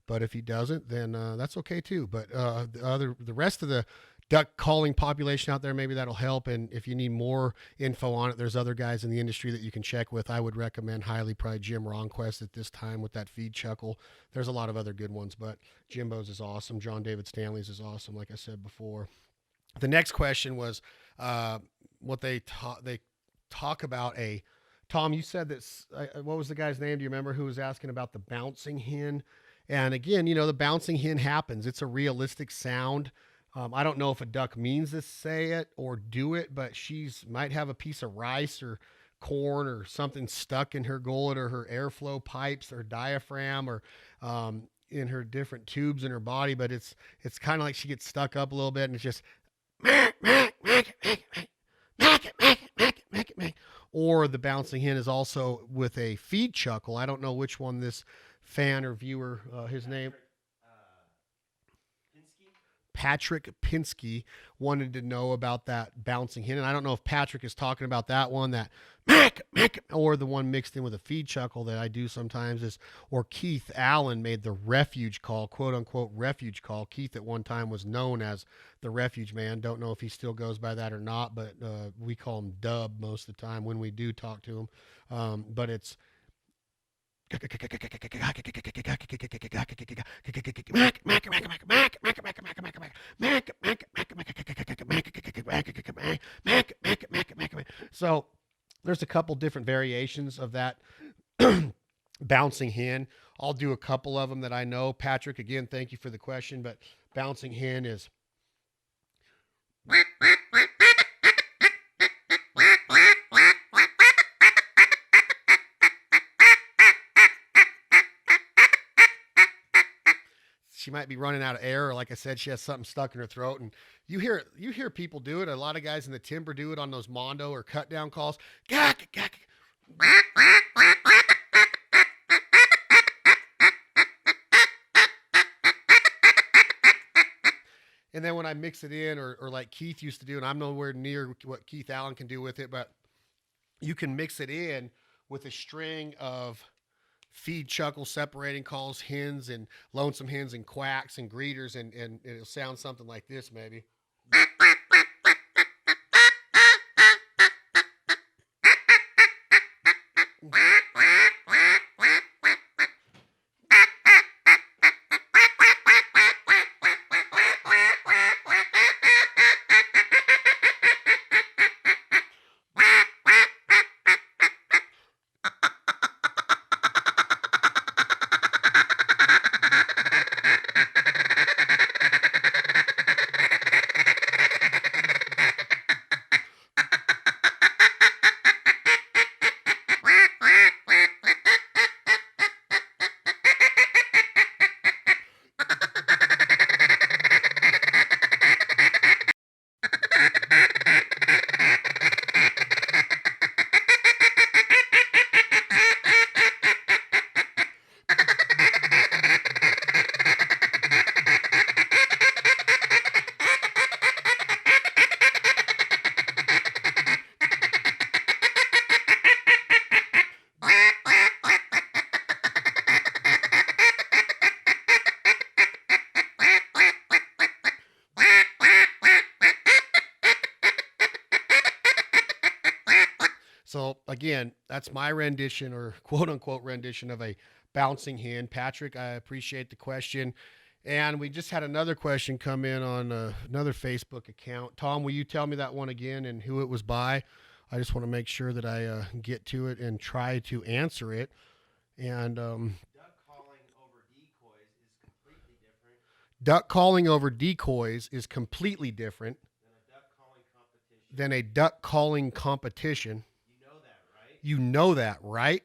But if he doesn't, then that's okay too. But the rest of the duck calling population out there, maybe that'll help. And if you need more info on it, there's other guys in the industry that you can check with. I would recommend highly probably Jim Ronquest at this time with that feed chuckle. There's a lot of other good ones, but Jimbo's is awesome. John David Stanley's is awesome, like I said before. The next question was what they talk about a Tom, you said that, what was the guy's name? Do you remember who was asking about the bouncing hen? And again, the bouncing hen happens. It's a realistic sound. I don't know if a duck means to say it or do it, but might have a piece of rice or corn or something stuck in her gullet or her airflow pipes or diaphragm or in her different tubes in her body. But it's kind of like she gets stuck up a little bit and it's just or the bouncing hen is also with a feed chuckle. I don't know which one this fan or viewer, his name. Patrick Pinsky wanted to know about that bouncing hen. And I don't know if Patrick is talking about that one, that or the one mixed in with a feed chuckle that I do sometimes or Keith Allen made the refuge call, quote unquote refuge call. Keith at one time was known as the refuge man. Don't know if he still goes by that or not, but we call him Dub most of the time when we do talk to him. But it's so there's a couple different variations of that bouncing hen. I'll do a couple of them that I know. Patrick, again, thank you for the question, but bouncing hen is she might be running out of air, or like I said, she has something stuck in her throat. And you hear people do it. A lot of guys in the timber do it on those mondo or cut down calls. And then when I mix it in, or like Keith used to do, and I'm nowhere near what Keith Allen can do with it, but you can mix it in with a string of feed, chuckle, separating calls, hens, and lonesome hens, and quacks, and greeters, and it'll sound something like this, maybe. So again, that's my rendition, or quote unquote rendition, of a bouncing hen. Patrick, I appreciate the question. And we just had another question come in on another Facebook account. Tom, will you tell me that one again and who it was by? I just want to make sure that I get to it and try to answer it. And duck calling over decoys is completely different than a duck calling competition. You know that, right?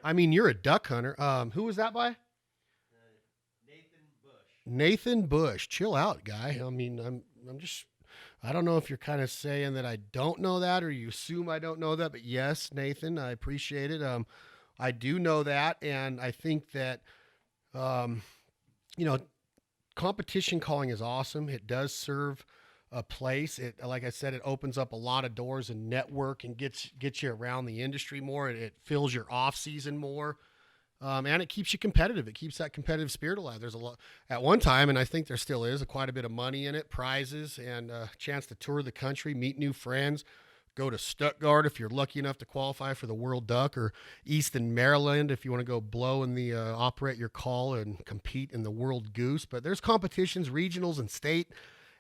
I mean, you're a duck hunter. Who was that by? Nathan Bush. Chill out, guy. I mean, I'm just, I don't know if you're kind of saying that I don't know that, or you assume I don't know that, but yes, Nathan, I appreciate it. I do know that, and I think that, um, you know, competition calling is awesome. It does serve a place. It, like I said, it opens up a lot of doors and network, and gets you around the industry more. It fills your off season more. And it keeps you competitive. It keeps that competitive spirit alive. There's a lot at one time, and I think there still is, quite a bit of money in it, prizes, and a chance to tour the country, meet new friends, go to Stuttgart if you're lucky enough to qualify for the World Duck, or Easton, Maryland if you want to go blow in the operate your call and compete in the World Goose. But there's competitions, regionals and state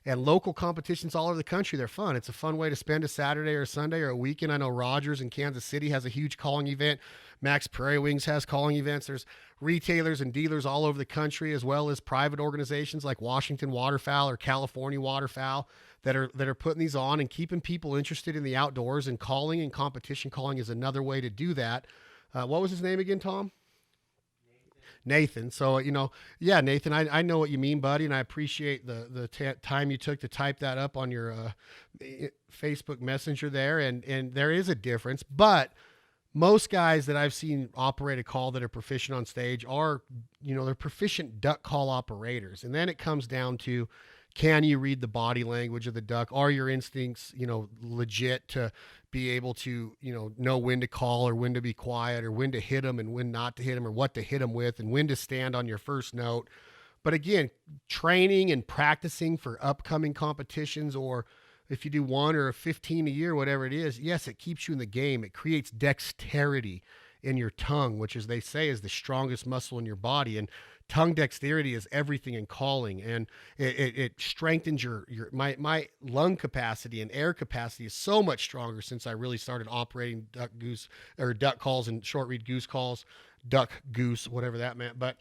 and local competitions all over the country. They're fun. It's a fun way to spend a Saturday or a Sunday or a weekend. I know Rogers in Kansas City has a huge calling event. Max Prairie Wings has calling events. There's retailers and dealers all over the country, as well as private organizations like Washington Waterfowl or California Waterfowl that are putting these on and keeping people interested in the outdoors. And calling and competition calling is another way to do that. What was his name again, Tom? Nathan. So, yeah, Nathan, I know what you mean, buddy, and I appreciate the time you took to type that up on your Facebook Messenger there. And there is a difference, but most guys that I've seen operate a call that are proficient on stage are, they're proficient duck call operators. And then it comes down to, can you read the body language of the duck? Are your instincts, legit to be able to, know when to call or when to be quiet, or when to hit them and when not to hit them, or what to hit them with, and when to stand on your first note. But again, training and practicing for upcoming competitions, or if you do 1 or 15 a year, whatever it is, yes, it keeps you in the game. It creates dexterity in your tongue, which, as they say, is the strongest muscle in your body. And tongue dexterity is everything in calling, and it strengthens my lung capacity, and air capacity is so much stronger since I really started operating duck calls and short reed goose calls, duck goose, whatever that meant. But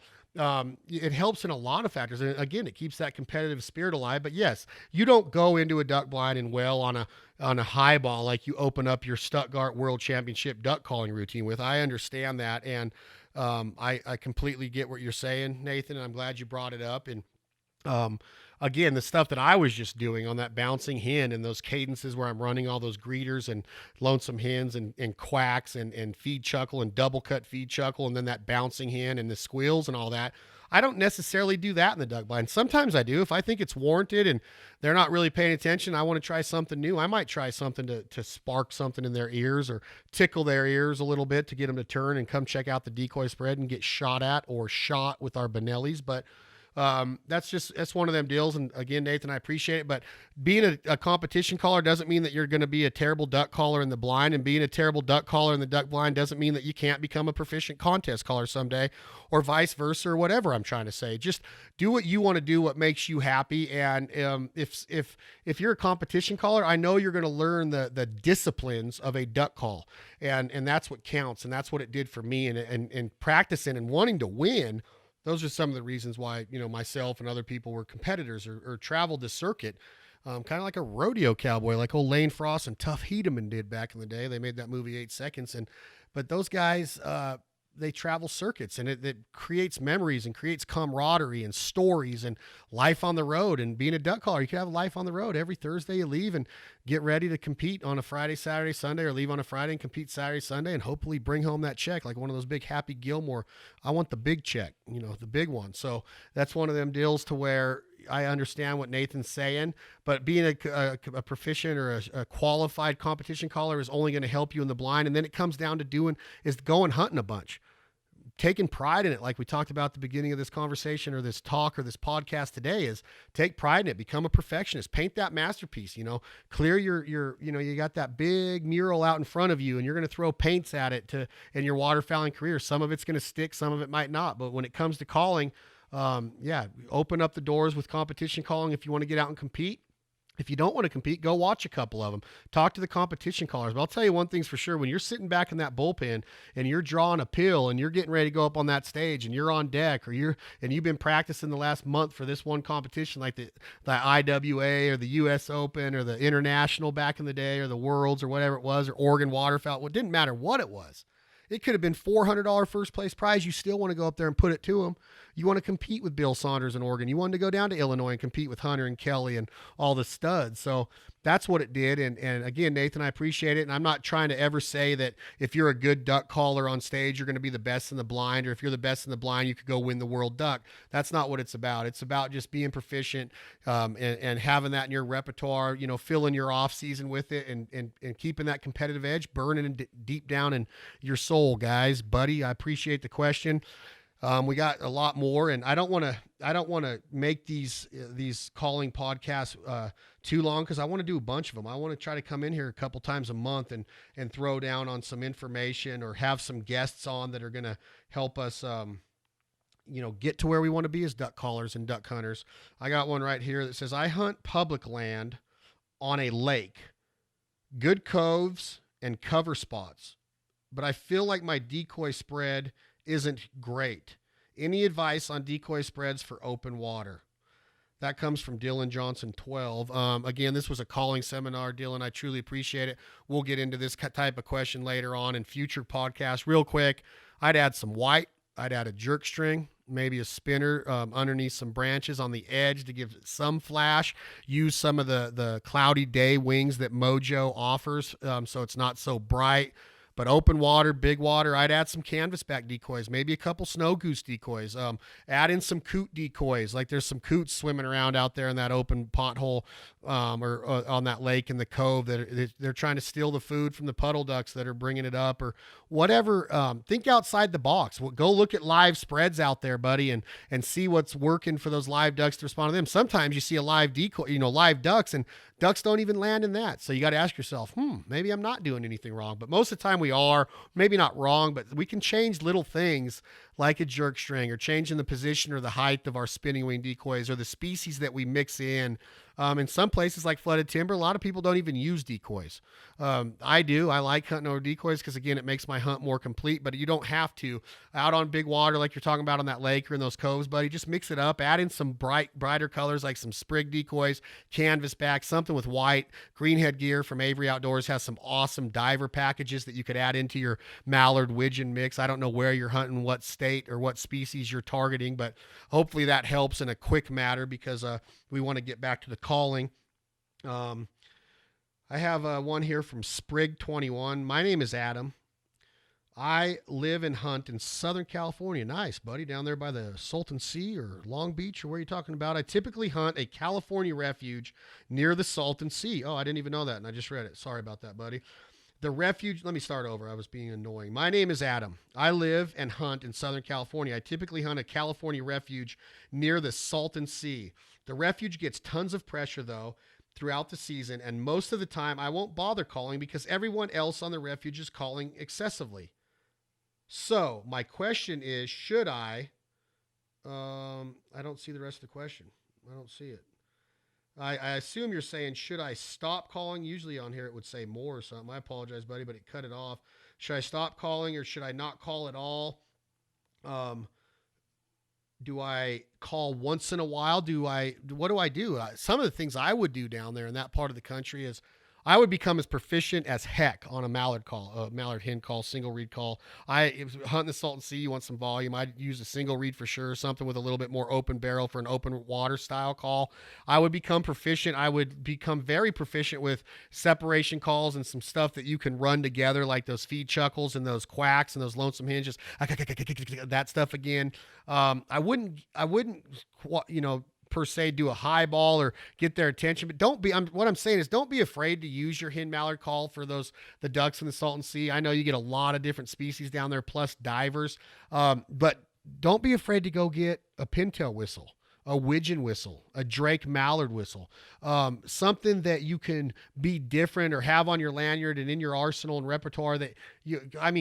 it helps in a lot of factors, and again, it keeps that competitive spirit alive. But yes, you don't go into a duck blind and wail on a high ball like you open up your Stuttgart World Championship duck calling routine with. I understand that, and I completely get what you're saying, Nathan, and I'm glad you brought it up. And again, the stuff that I was just doing on that bouncing hen and those cadences where I'm running all those greeters and lonesome hens and quacks and feed chuckle and double cut feed chuckle, and then that bouncing hen and the squeals and all that, I don't necessarily do that in the duck blind. Sometimes I do. If I think it's warranted and they're not really paying attention, I want to try something new. I might try something to spark something in their ears or tickle their ears a little bit to get them to turn and come check out the decoy spread and get shot at or shot with our Benellis. But that's one of them deals. And again, Nathan, I appreciate it, but being a competition caller doesn't mean that you're going to be a terrible duck caller in the blind, and being a terrible duck caller in the duck blind doesn't mean that you can't become a proficient contest caller someday, or vice versa, or whatever I'm trying to say. Just do what you want to do, what makes you happy. And if you're a competition caller, I know you're going to learn the disciplines of a duck call, and that's what counts, and that's what it did for me. And practicing and wanting to win, those are some of the reasons why, myself and other people were competitors or traveled the circuit, kind of like a rodeo cowboy, like old Lane Frost and Tuff Hedeman did back in the day. They made that movie 8 Seconds. But those guys, they travel circuits, and it creates memories and creates camaraderie and stories and life on the road. And being a duck caller, you can have life on the road. Every Thursday you leave and get ready to compete on a Friday, Saturday, Sunday, or leave on a Friday and compete Saturday, Sunday, and hopefully bring home that check like one of those big Happy Gilmore. I want the big check, the big one. So that's one of them deals to where I understand what Nathan's saying, but being a proficient or a qualified competition caller is only going to help you in the blind. And then it comes down to going hunting a bunch, taking pride in it. Like we talked about at the beginning of this conversation or this talk or this podcast today, is take pride in it, become a perfectionist, paint that masterpiece, clear your you got that big mural out in front of you and you're going to throw paints at it in your waterfowling career. Some of it's going to stick, some of it might not. But when it comes to calling, open up the doors with competition calling if you want to get out and compete. If you don't want to compete, go watch a couple of them. Talk to the competition callers. But I'll tell you one thing's for sure. When you're sitting back in that bullpen and you're drawing a pill and you're getting ready to go up on that stage and you're on deck, or you've been practicing the last month for this one competition, like the IWA or the US Open or the International back in the day, or the Worlds or whatever it was, or Oregon Waterfowl. Well, it didn't matter what it was. It could have been $400 first place prize. You still want to go up there and put it to them. You want to compete with Bill Saunders in Oregon. You wanted to go down to Illinois and compete with Hunter and Kelly and all the studs. So that's what it did. And again, Nathan, I appreciate it. And I'm not trying to ever say that if you're a good duck caller on stage, you're going to be the best in the blind, or if you're the best in the blind, you could go win the world duck. That's not what it's about. It's about just being proficient, and having that in your repertoire, filling your off season with it, and keeping that competitive edge burning deep down in your soul, guys. Buddy, I appreciate the question. We got a lot more, and I don't want to make these calling podcasts too long, because I want to do a bunch of them. I want to try to come in here a couple times a month and throw down on some information, or have some guests on that are going to help us, get to where we want to be as duck callers and duck hunters. I got one right here that says, I hunt public land on a lake, good coves and cover spots, but I feel like my decoy spread isn't great. Any advice on decoy spreads for open water? That comes from Dylan Johnson 12. Again, this was a calling seminar, Dylan. I truly appreciate it. We'll get into this type of question later on in future podcasts. Real quick, I'd add some white. I'd add a jerk string, maybe a spinner underneath some branches on the edge to give it some flash. Use some of the cloudy day wings that Mojo offers, so it's not so bright. But open water, big water, I'd add some canvasback decoys, maybe a couple snow goose decoys. Add in some coot decoys, like there's some coots swimming around out there in that open pothole, or on that lake in the cove that they're trying to steal the food from the puddle ducks that are bringing it up, or whatever. Think outside the box. Go look at live spreads out there, buddy, and see what's working for those live ducks to respond to them. Sometimes you see a live decoy, live ducks, and ducks don't even land in that. So you got to ask yourself, maybe I'm not doing anything wrong. But most of the time we are, maybe not wrong, but we can change little things like a jerk string, or changing the position or the height of our spinning wing decoys, or the species that we mix in. In some places like flooded timber, a lot of people don't even use decoys. I do. I like hunting over decoys because, again, it makes my hunt more complete, but you don't have to. Out on big water like you're talking about on that lake or in those coves, buddy, just mix it up. Add in some brighter colors like some sprig decoys, canvasback, something with white. Greenhead Gear from Avery Outdoors has some awesome diver packages that you could add into your mallard widgeon mix. I don't know where you're hunting, what state or what species you're targeting, but hopefully that helps in a quick matter, because we want to get back to the calling. I have one here from Sprig21. My name is Adam. I live and hunt in Southern California. Nice, buddy. Down there by the Salton Sea or Long Beach or where you're talking about. I typically hunt a California refuge near the Salton Sea. Oh, I didn't even know that, and I just read it. Sorry about that, buddy. The refuge, let me start over. I was being annoying. My name is Adam. I live and hunt in Southern California. I typically hunt a California refuge near the Salton Sea. The refuge gets tons of pressure, though, throughout the season, and most of the time I won't bother calling because everyone else on the refuge is calling excessively. So my question is, should I don't see the rest of the question. I don't see it. I assume you're saying, should I stop calling? Usually on here it would say more or something. I apologize, buddy, but it cut it off. Should I stop calling or should I not call at all? Do I call once in a while? What do I do? Some of the things I would do down there in that part of the country is I would become as proficient as heck on a mallard call, a mallard hen call, single reed call. If hunting the Salton Sea, you want some volume, I'd use a single reed for sure, something with a little bit more open barrel for an open water style call. I would become proficient. I would become very proficient with separation calls and some stuff that you can run together, like those feed chuckles and those quacks and those lonesome hinges, that stuff again. I wouldn't, per se do a high ball or get their attention, but what I'm saying is don't be afraid to use your hen mallard call for the ducks in the Salton Sea. I know you get a lot of different species down there, plus divers, but don't be afraid to go get a pintail whistle, a widgeon whistle, a Drake mallard whistle, something that you can be different or have on your lanyard and in your arsenal and repertoire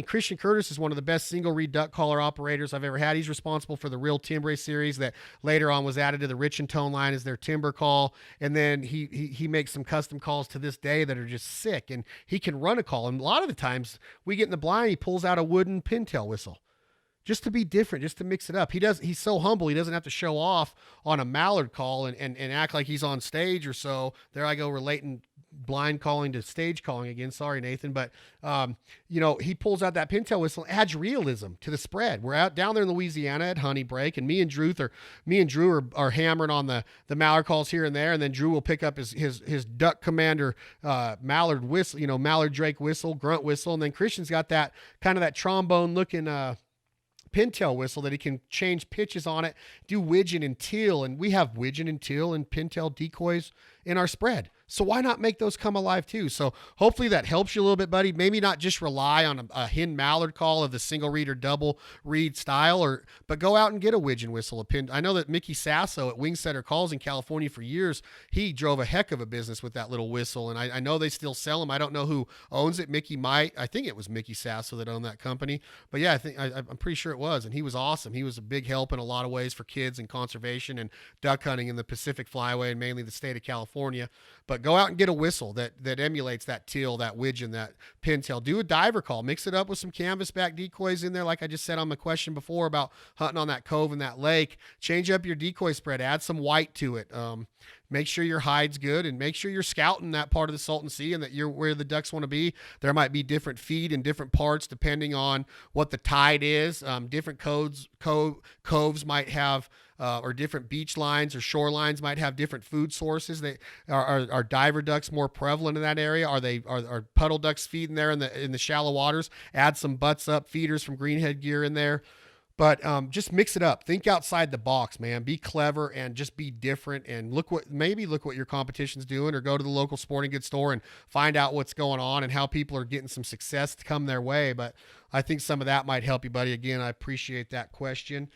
Christian Curtis is one of the best single reed duck caller operators I've ever had. He's responsible for the Real Timbre series that later on was added to the Rich and Tone line as their timber call. And then he makes some custom calls to this day that are just sick, and he can run a call. And a lot of the times we get in the blind, he pulls out a wooden pintail whistle. Just to be different, just to mix it up. He's so humble, he doesn't have to show off on a mallard call and act like he's on stage or so. There I go, relating blind calling to stage calling again. Sorry, Nathan. But, he pulls out that pintail whistle, adds realism to the spread. We're out down there in Louisiana at honey break, and me and Drew are hammering on the mallard calls here and there, and then Drew will pick up his duck commander mallard whistle, mallard Drake whistle, grunt whistle, and then Christian's got that kind of that trombone looking pintail whistle that he can change pitches on it, do widgeon and teal, and we have widgeon and teal and pintail decoys in our spread. So why not make those come alive too? So hopefully that helps you a little bit, buddy. Maybe not just rely on a hen mallard call of the single reed or double reed style, but go out and get a widgeon whistle. I know that Mickey Sasso at Wingsetter Calls in California for years, he drove a heck of a business with that little whistle, and I know they still sell them. I don't know who owns it. Mickey might. I think it was Mickey Sasso that owned that company. But yeah, I'm pretty sure it was, and he was awesome. He was a big help in a lot of ways for kids and conservation and duck hunting in the Pacific Flyway and mainly the state of California. But go out and get a whistle that emulates that teal, that widgeon, that pintail. Do a diver call. Mix it up with some canvasback decoys in there, like I just said on my question before about hunting on that cove and that lake. Change up your decoy spread. Add some white to it. Make sure your hide's good, and make sure you're scouting that part of the Salton Sea and that you're where the ducks want to be. There might be different feed in different parts depending on what the tide is. Different coves might have or different beach lines or shorelines might have different food sources. They are diver ducks more prevalent in that area? Are puddle ducks feeding there in the shallow waters? Add some butts up feeders from Greenhead Gear in there. But just mix it up. Think outside the box, man. Be clever and just be different. And look what your competition's doing, or go to the local sporting goods store and find out what's going on and how people are getting some success to come their way. But I think some of that might help you, buddy. Again, I appreciate that question.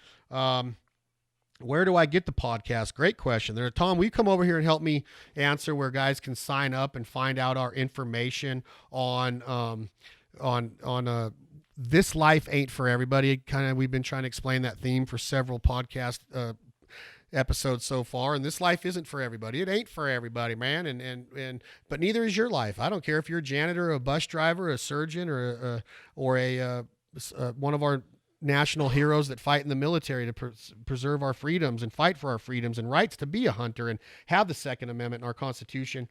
Where do I get the podcast? Great question. Tom, will you come over here and help me answer where guys can sign up and find out our information on This Life Ain't For Everybody. We've been trying to explain that theme for several podcast episodes so far, and this life isn't for everybody. It ain't for everybody, man. But neither is your life. I don't care if you're a janitor, a bus driver, a surgeon, or one of our national heroes that fight in the military to preserve our freedoms and fight for our freedoms and rights to be a hunter and have the Second Amendment in our Constitution.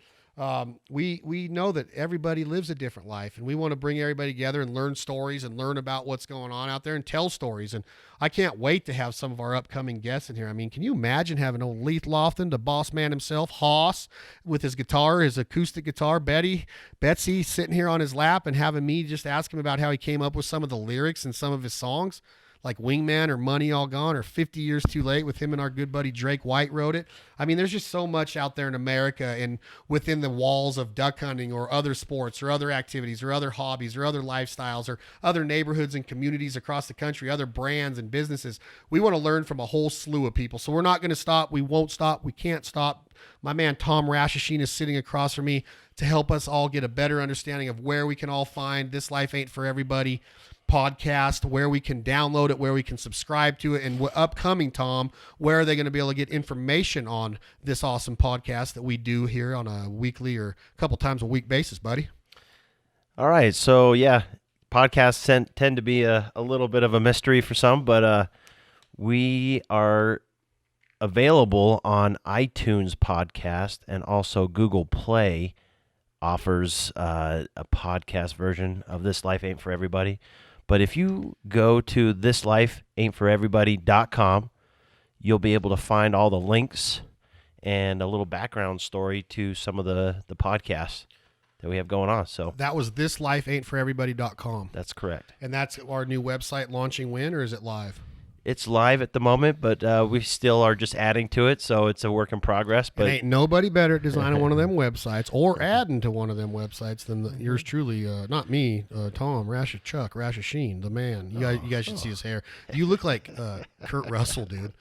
We know that everybody lives a different life, and we want to bring everybody together and learn stories and learn about what's going on out there and tell stories. And I can't wait to have some of our upcoming guests in here. I mean, can you imagine having old Leith Lofton, the boss man himself, Hoss, with his guitar, his acoustic guitar, Betsy sitting here on his lap, and having me just ask him about how he came up with some of the lyrics and some of his songs, like Wingman or Money All Gone or 50 Years Too Late with him and our good buddy Drake White wrote it. I mean, there's just so much out there in America and within the walls of duck hunting or other sports or other activities or other hobbies or other lifestyles or other neighborhoods and communities across the country, other brands and businesses. We want to learn from a whole slew of people. So we're not going to stop. We won't stop. We can't stop. My man Tom Rashashin is sitting across from me to help us all get a better understanding of where we can all find This Life Ain't For Everybody podcast, where we can download it, where we can subscribe to it, and upcoming, Tom, where are they going to be able to get information on this awesome podcast that we do here on a weekly or a couple times a week basis, buddy? All right, so yeah, podcasts tend to be a little bit of a mystery for some, but we are available on iTunes podcast, and also Google Play offers a podcast version of This Life Ain't For Everybody. But if you go to thislifeaintforeverybody.com, you'll be able to find all the links and a little background story to some of the podcasts that we have going on. So that was thislifeaintforeverybody.com. That's correct. And that's our new website launching when, or is it live? It's live at the moment, but we still are just adding to it, so it's a work in progress. But ain't nobody better at designing one of them websites or adding to one of them websites than yours truly. Not me, Tom Rashashin, the man. You guys should see his hair. You look like Kurt Russell, dude.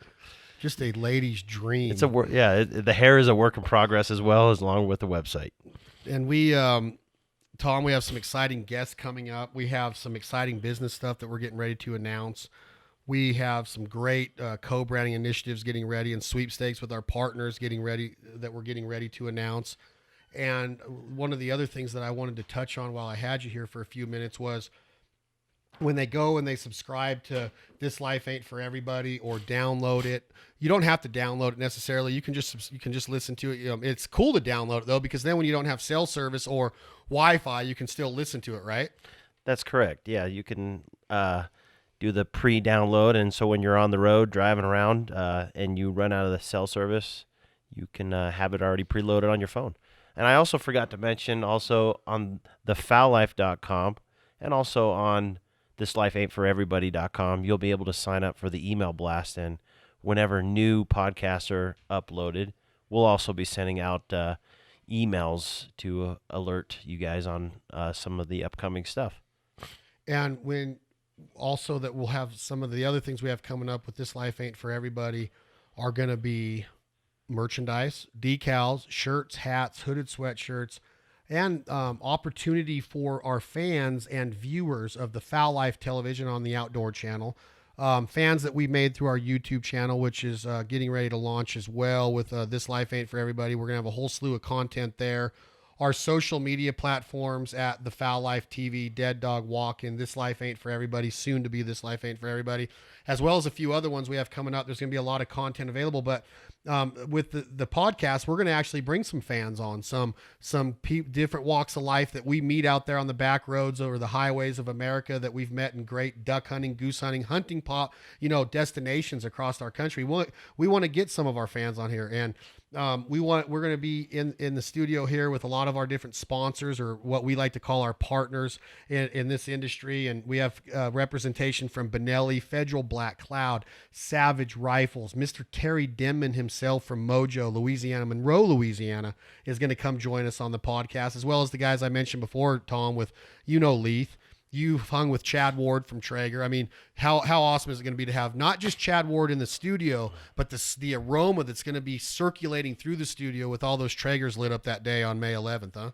Just a lady's dream. It's the hair is a work in progress as well, as long with the website. And we, Tom, we have some exciting guests coming up. We have some exciting business stuff that we're getting ready to announce. We have some great co-branding initiatives getting ready and sweepstakes with our partners getting ready that we're getting ready to announce. And one of the other things that I wanted to touch on while I had you here for a few minutes was when they go and they subscribe to This Life Ain't For Everybody or download it. You don't have to download it necessarily. You can just listen to it. It's cool to download it though, because then when you don't have cell service or Wi-Fi, you can still listen to it, right? That's correct. Yeah, you can do the pre-download, and so when you're on the road driving around and you run out of the cell service, you can have it already preloaded on your phone. And I also forgot to mention also on thefoullife.com and also on thislifeaintforeverybody.com, you'll be able to sign up for the email blast, and whenever new podcasts are uploaded, we'll also be sending out emails to alert you guys on some of the upcoming stuff. And when also that we'll have some of the other things we have coming up with This Life Ain't For Everybody are going to be merchandise, decals, shirts, hats, hooded sweatshirts, and opportunity for our fans and viewers of the Foul Life television on the Outdoor channel. Fans that we made through our YouTube channel, which is getting ready to launch as well with This Life Ain't For Everybody. We're going to have a whole slew of content there. Our social media platforms at The Foul Life TV, Dead Dog Walking, This Life Ain't For Everybody, soon to be This Life Ain't For Everybody, as well as a few other ones we have coming up. There's going to be a lot of content available, but with the podcast, we're going to actually bring some fans on, some different walks of life that we meet out there on the back roads over the highways of America that we've met in great duck hunting, goose hunting destinations across our country. We want to get some of our fans on here, and we're going to be in the studio here with a lot of our different sponsors, or what we like to call our partners in this industry. And we have representation from Benelli, Federal Black Cloud, Savage Rifles, Mr. Terry Denman himself from Mojo, Louisiana, Monroe, Louisiana, is going to come join us on the podcast, as well as the guys I mentioned before, Tom, with, Leith. You've hung with Chad Ward from Traeger. I mean, how awesome is it going to be to have not just Chad Ward in the studio, but the aroma that's going to be circulating through the studio with all those Traegers lit up that day on May 11th, huh?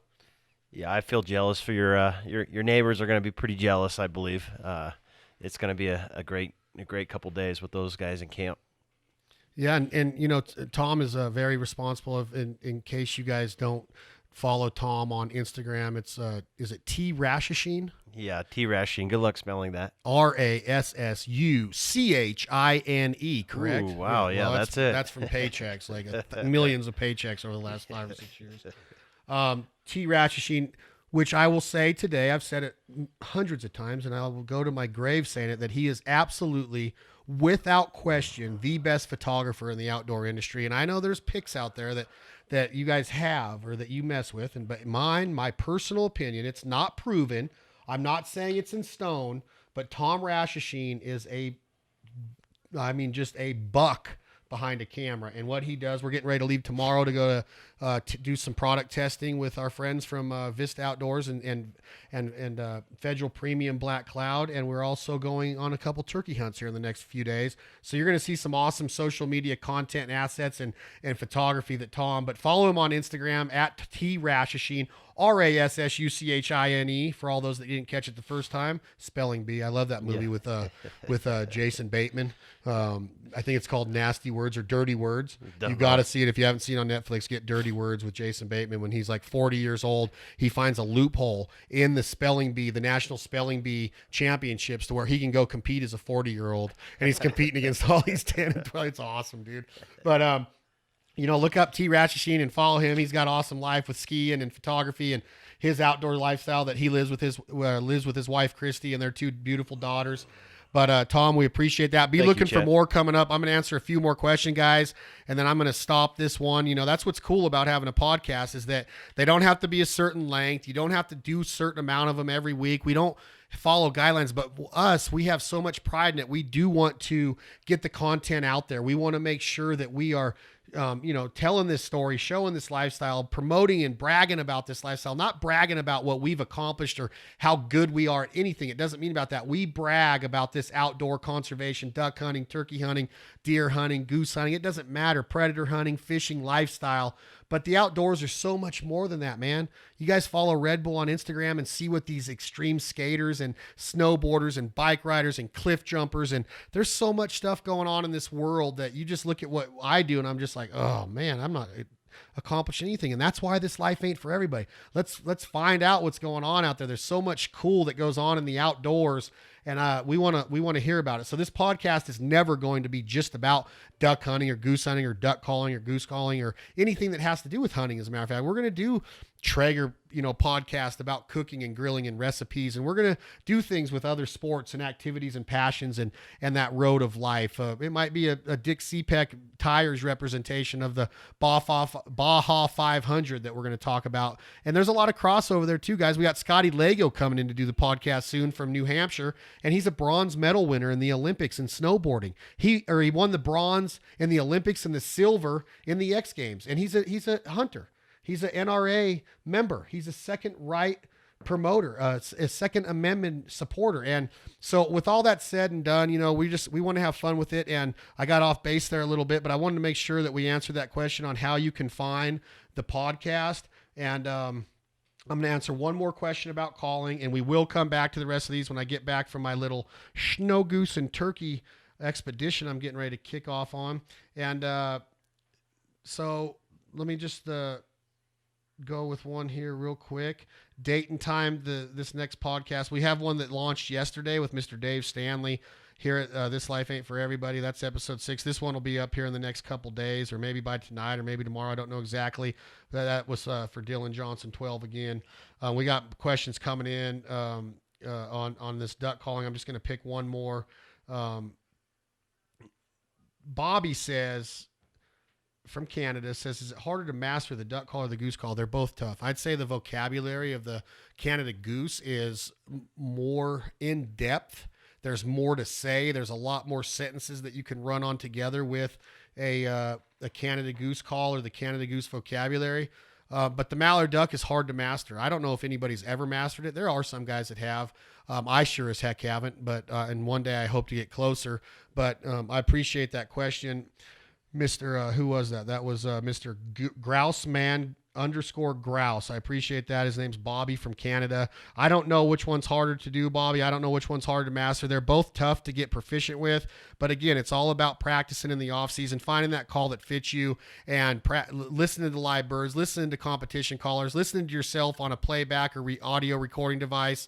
Yeah, I feel jealous for your neighbors are going to be pretty jealous, I believe. It's going to be a great couple days with those guys in camp. Yeah, and Tom is very responsible in case you guys don't follow Tom on Instagram. It's is it T Rashashin? Yeah, T Rashashin. Good luck spelling that. RASSUCHINE, correct? Ooh, wow, yeah, well, that's it. That's from paychecks, like millions of paychecks over the last 5 or 6 years. T. Ratchasheen, which I will say today, I've said it hundreds of times, and I will go to my grave saying it, that he is absolutely, without question, the best photographer in the outdoor industry. And I know there's pics out there that you guys have or that you mess with, but my personal opinion, it's not proven. I'm not saying it's in stone, but Tom Ratchasheen is just a buck behind a camera. And what he does, we're getting ready to leave tomorrow to go to do some product testing with our friends from Vista Outdoors and Federal Premium Black Cloud. And we're also going on a couple turkey hunts here in the next few days. So you're going to see some awesome social media content and assets and photography but follow him on Instagram at T Ratchasheen, Rassuchine, for all those that didn't catch it the first time. Spelling bee. I love that movie with Jason Bateman. I think it's called Nasty Words or Dirty Words. You got to see it if you haven't seen it on Netflix. Get Dirty Words with Jason Bateman. When he's like 40 years old, he finds a loophole in the spelling bee, the National Spelling Bee Championships, to where he can go compete as a 40-year-old, and he's competing against all these 10 and 12. It's awesome, dude. But look up T. Ratchasheen and follow him. He's got an awesome life with skiing and photography and his outdoor lifestyle that he lives with his wife Christy and their two beautiful daughters. But Tom, we appreciate that. Be looking for more coming up. I'm going to answer a few more questions, guys, and then I'm going to stop this one. That's what's cool about having a podcast, is that they don't have to be a certain length. You don't have to do a certain amount of them every week. We don't follow guidelines, but we have so much pride in it. We do want to get the content out there. We want to make sure that we are telling this story, showing this lifestyle, promoting and bragging about this lifestyle, not bragging about what we've accomplished or how good we are at anything. It doesn't mean about that. We brag about this outdoor conservation, duck hunting, turkey hunting, deer hunting, goose hunting. It doesn't matter. Predator hunting, fishing, lifestyle. But the outdoors are so much more than that, man. You guys follow Red Bull on Instagram and see what these extreme skaters and snowboarders and bike riders and cliff jumpers, and there's so much stuff going on in this world that you just look at what I do and I'm just like, oh man, I'm not accomplishing anything. And that's why this life ain't for everybody. Let's find out what's going on out there. There's so much cool that goes on in the outdoors, and we want to hear about it. So this podcast is never going to be just about duck hunting or goose hunting or duck calling or goose calling or anything that has to do with hunting. As a matter of fact, we're going to do Traeger, podcast about cooking and grilling and recipes. And we're going to do things with other sports and activities and passions and that road of life. It might be a Dick CPEC tires representation of the Baja 500 that we're going to talk about. And there's a lot of crossover there too, guys. We got Scotty Lego coming in to do the podcast soon from New Hampshire. And he's a bronze medal winner in the Olympics in snowboarding. He won the bronze in the Olympics and the silver in the X Games. And he's a hunter. He's an NRA member. He's a second right promoter, a Second Amendment supporter. And so with all that said and done, we want to have fun with it. And I got off base there a little bit, but I wanted to make sure that we answered that question on how you can find the podcast. And I'm going to answer one more question about calling, and we will come back to the rest of these when I get back from my little snow goose and turkey expedition I'm getting ready to kick off on. And so let me just go with one here real quick. Date and time, this next podcast. We have one that launched yesterday with Mr. Dave Stanley here at This Life Ain't For Everybody. That's episode 6. This one will be up here in the next couple days, or maybe by tonight, or maybe tomorrow. I don't know exactly. That was for Dylan Johnson 12 again. We got questions coming in on this duck calling. I'm just going to pick one more. Bobby says, from Canada, says, is it harder to master the duck call or the goose call? They're both tough. I'd say the vocabulary of the Canada goose is more in depth. There's more to say. There's a lot more sentences that you can run on together with a Canada goose call or the Canada goose vocabulary. But the mallard duck is hard to master. I don't know if anybody's ever mastered it. There are some guys that have. I sure as heck haven't, but and one day I hope to get closer. But I appreciate that question. Mr. Who was that? That was Mr. Grouseman _Grouse. I appreciate that. His name's Bobby from Canada. I don't know which one's harder to do, Bobby. I don't know which one's harder to master. They're both tough to get proficient with. But again, it's all about practicing in the off season, finding that call that fits you, and listening to live birds, listening to competition callers, listening to yourself on a playback or audio recording device,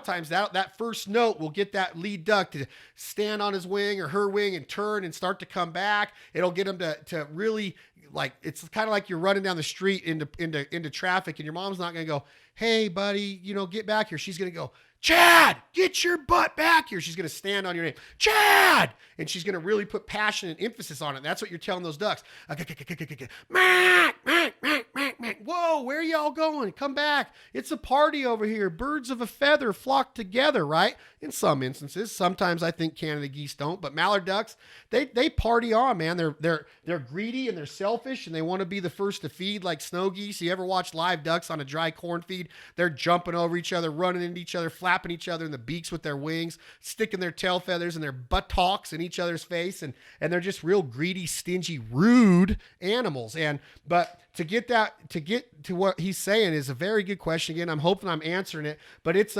of times that first note will get that lead duck to stand on his wing or her wing and turn and start to come back. It'll get them to really, like, it's kind of like you're running down the street into traffic, and your mom's not going to go, hey, buddy, get back here. She's going to go, Chad, get your butt back here. She's going to stand on your name, Chad, and she's going to really put passion and emphasis on it. That's what you're telling those ducks. Whoa, where are y'all going? Come back. It's a party over here. Birds of a feather flock together, right? In some instances. Sometimes I think Canada geese don't, but mallard ducks, they party on, man. They're greedy and they're selfish, and they want to be the first to feed, like snow geese. You ever watch live ducks on a dry corn feed? They're jumping over each other, running into each other, flapping each other in the beaks with their wings, sticking their tail feathers and their buttocks in each other's face, and they're just real greedy, stingy, rude animals. But to get to what he's saying is a very good question. Again, I'm hoping I'm answering it, but it's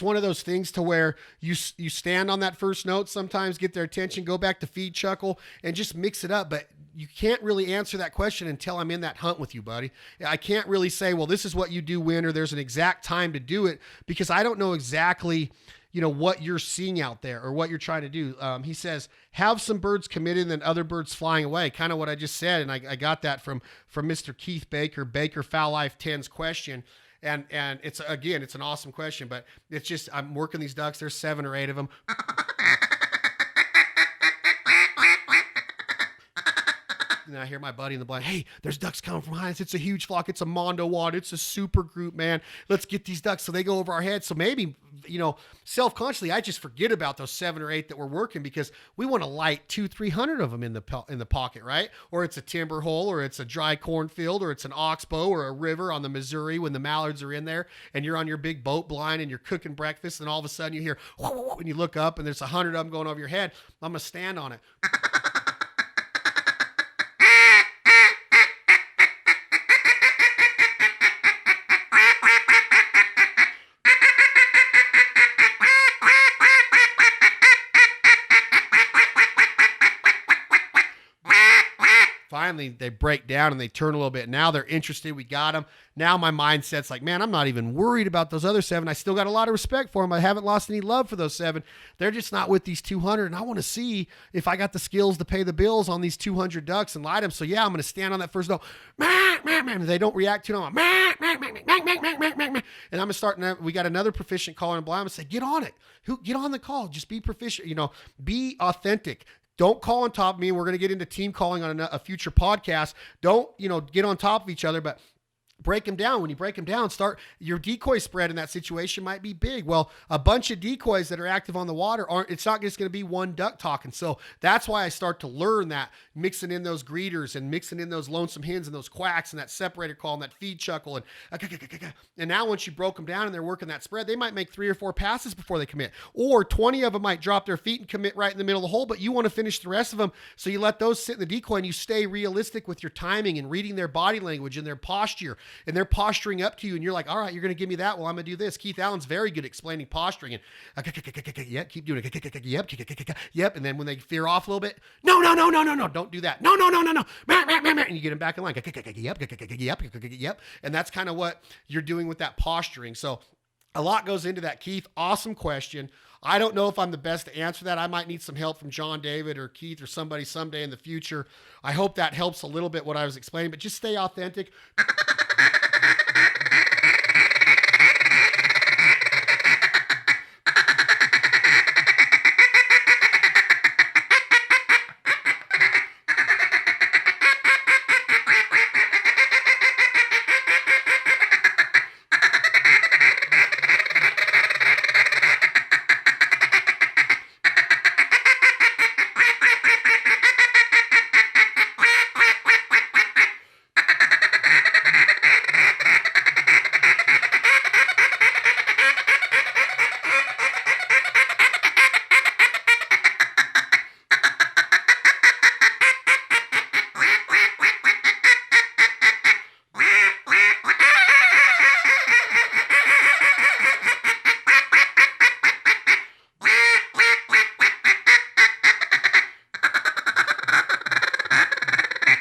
one of those things to where you stand on that first note, sometimes get their attention, go back to feed, chuckle, and just mix it up. But you can't really answer that question until I'm in that hunt with you, buddy. I can't really say, well, this is what you do when, or there's an exact time to do it, because I don't know exactly, what you're seeing out there or what you're trying to do. He says, have some birds committed and then other birds flying away. Kind of what I just said. And I got that from Mr. Keith Baker Foul Life 10's question. And it's an awesome question, but it's just, I'm working these ducks. There's 7 or 8 of them. And I hear my buddy in the blind, hey, there's ducks coming from Hines. It's a huge flock. It's a mondo wad. It's a super group, man. Let's get these ducks. So they go over our heads. So maybe, self-consciously, I just forget about those 7 or 8 that we're working, because we want to light 200-300 of them in the pocket, right? Or it's a timber hole, or it's a dry cornfield, or it's an oxbow or a river on the Missouri when the mallards are in there, and you're on your big boat blind and you're cooking breakfast, and all of a sudden you hear, and you look up and there's 100 of them going over your head. I'm going to stand on it. Finally, they break down and they turn a little bit. Now they're interested. We got them. Now my mindset's like, man, I'm not even worried about those other 7. I still got a lot of respect for them. I haven't lost any love for those 7. They're just not with these 200. And I want to see if I got the skills to pay the bills on these 200 ducks and light them. So yeah, I'm going to stand on that first note. They don't react to it. I'm and I'm going to start. We got another proficient caller in blind. I'm going to say, get on it. Get on the call. Just be proficient. Be authentic. Don't call on top of me. We're going to get into team calling on a future podcast. Don't, get on top of each other, but break them down. When you break them down, start your decoy spread in that situation might be big. Well, a bunch of decoys that are active on the water it's not just going to be one duck talking. So that's why I start to learn that, mixing in those greeters and mixing in those lonesome hens and those quacks and that separator call and that feed chuckle. And now once you broke them down and they're working that spread, they might make 3 or 4 passes before they commit, or 20 of them might drop their feet and commit right in the middle of the hole, but you want to finish the rest of them. So you let those sit in the decoy and you stay realistic with your timing and reading their body language and their posture. And they're posturing up to you, and you're like, all right, you're going to give me that. Well, I'm going to do this. Keith Allen's very good at explaining posturing. And yep, keep doing it. Yep. And then when they veer off a little bit, no, don't do that. No. And you get them back in line. Yep. And that's kind of what you're doing with that posturing. So a lot goes into that, Keith. Awesome question. I don't know if I'm the best to answer that. I might need some help from John David or Keith or somebody someday in the future. I hope that helps a little bit what I was explaining, but just stay authentic.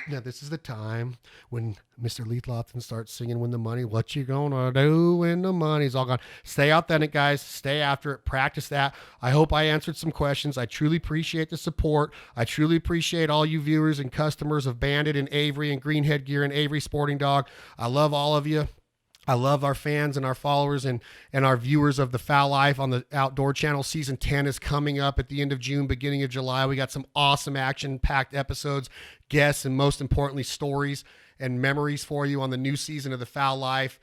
Now, this is the time when Mr. Leithlothen starts singing When the Money, what you gonna do when the money's all gone? Stay authentic, guys. Stay after it. Practice that. I hope I answered some questions. I truly appreciate the support. I truly appreciate all you viewers and customers of Bandit and Avery and Green Headgear and Avery Sporting Dog. I love all of you. I love our fans and our followers and our viewers of the Foul Life on the Outdoor Channel. Season 10 is coming up at the end of June, beginning of July. We got some awesome action-packed episodes, guests, and most importantly, stories and memories for you on the new season of the Foul Life.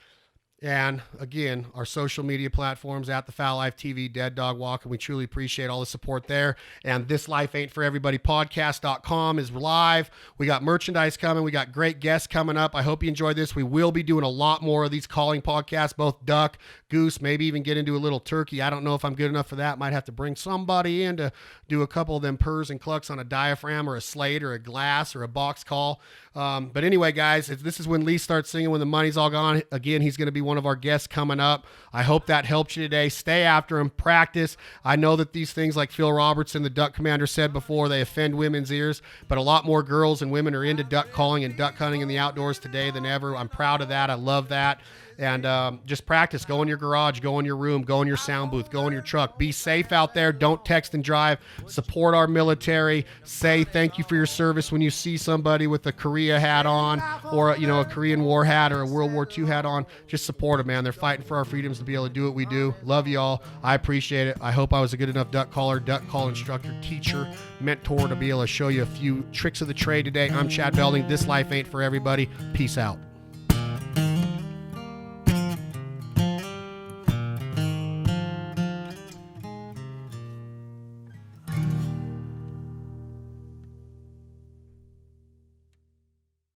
And again, our social media platforms at the Foul Life TV, Dead Dog Walk, and we truly appreciate all the support there. And This Life Ain't For Everybody podcast.com is live. We got merchandise coming. We got great guests coming up. I hope you enjoyed this. We will be doing a lot more of these calling podcasts, both duck, goose, maybe even get into a little turkey. I don't know if I'm good enough for that. Might have to bring somebody in to do a couple of them purrs and clucks on a diaphragm or a slate or a glass or a box call. But anyway, guys, this is when Lee starts singing When the Money's All Gone. Again, he's going to be one of our guests coming up. I hope that helped you today. Stay after him. Practice. I know that these things, like Phil Robertson, the duck commander, said before, they offend women's ears, but a lot more girls and women are into duck calling and duck hunting in the outdoors today than ever. I'm proud of that. I love that. And just practice. Go in your garage, go in your room, go in your sound booth, go in your truck. Be safe out there. Don't text and drive. Support our military. Say thank you for your service when you see somebody with a Korea hat on, or a Korean War hat or a World War II hat on. Just support them, man. They're fighting for our freedoms to be able to do what we do. Love you all. I appreciate it. I hope I was a good enough duck caller, duck call instructor, teacher, mentor to be able to show you a few tricks of the trade today. I'm Chad Belding. This Life Ain't For Everybody. Peace out.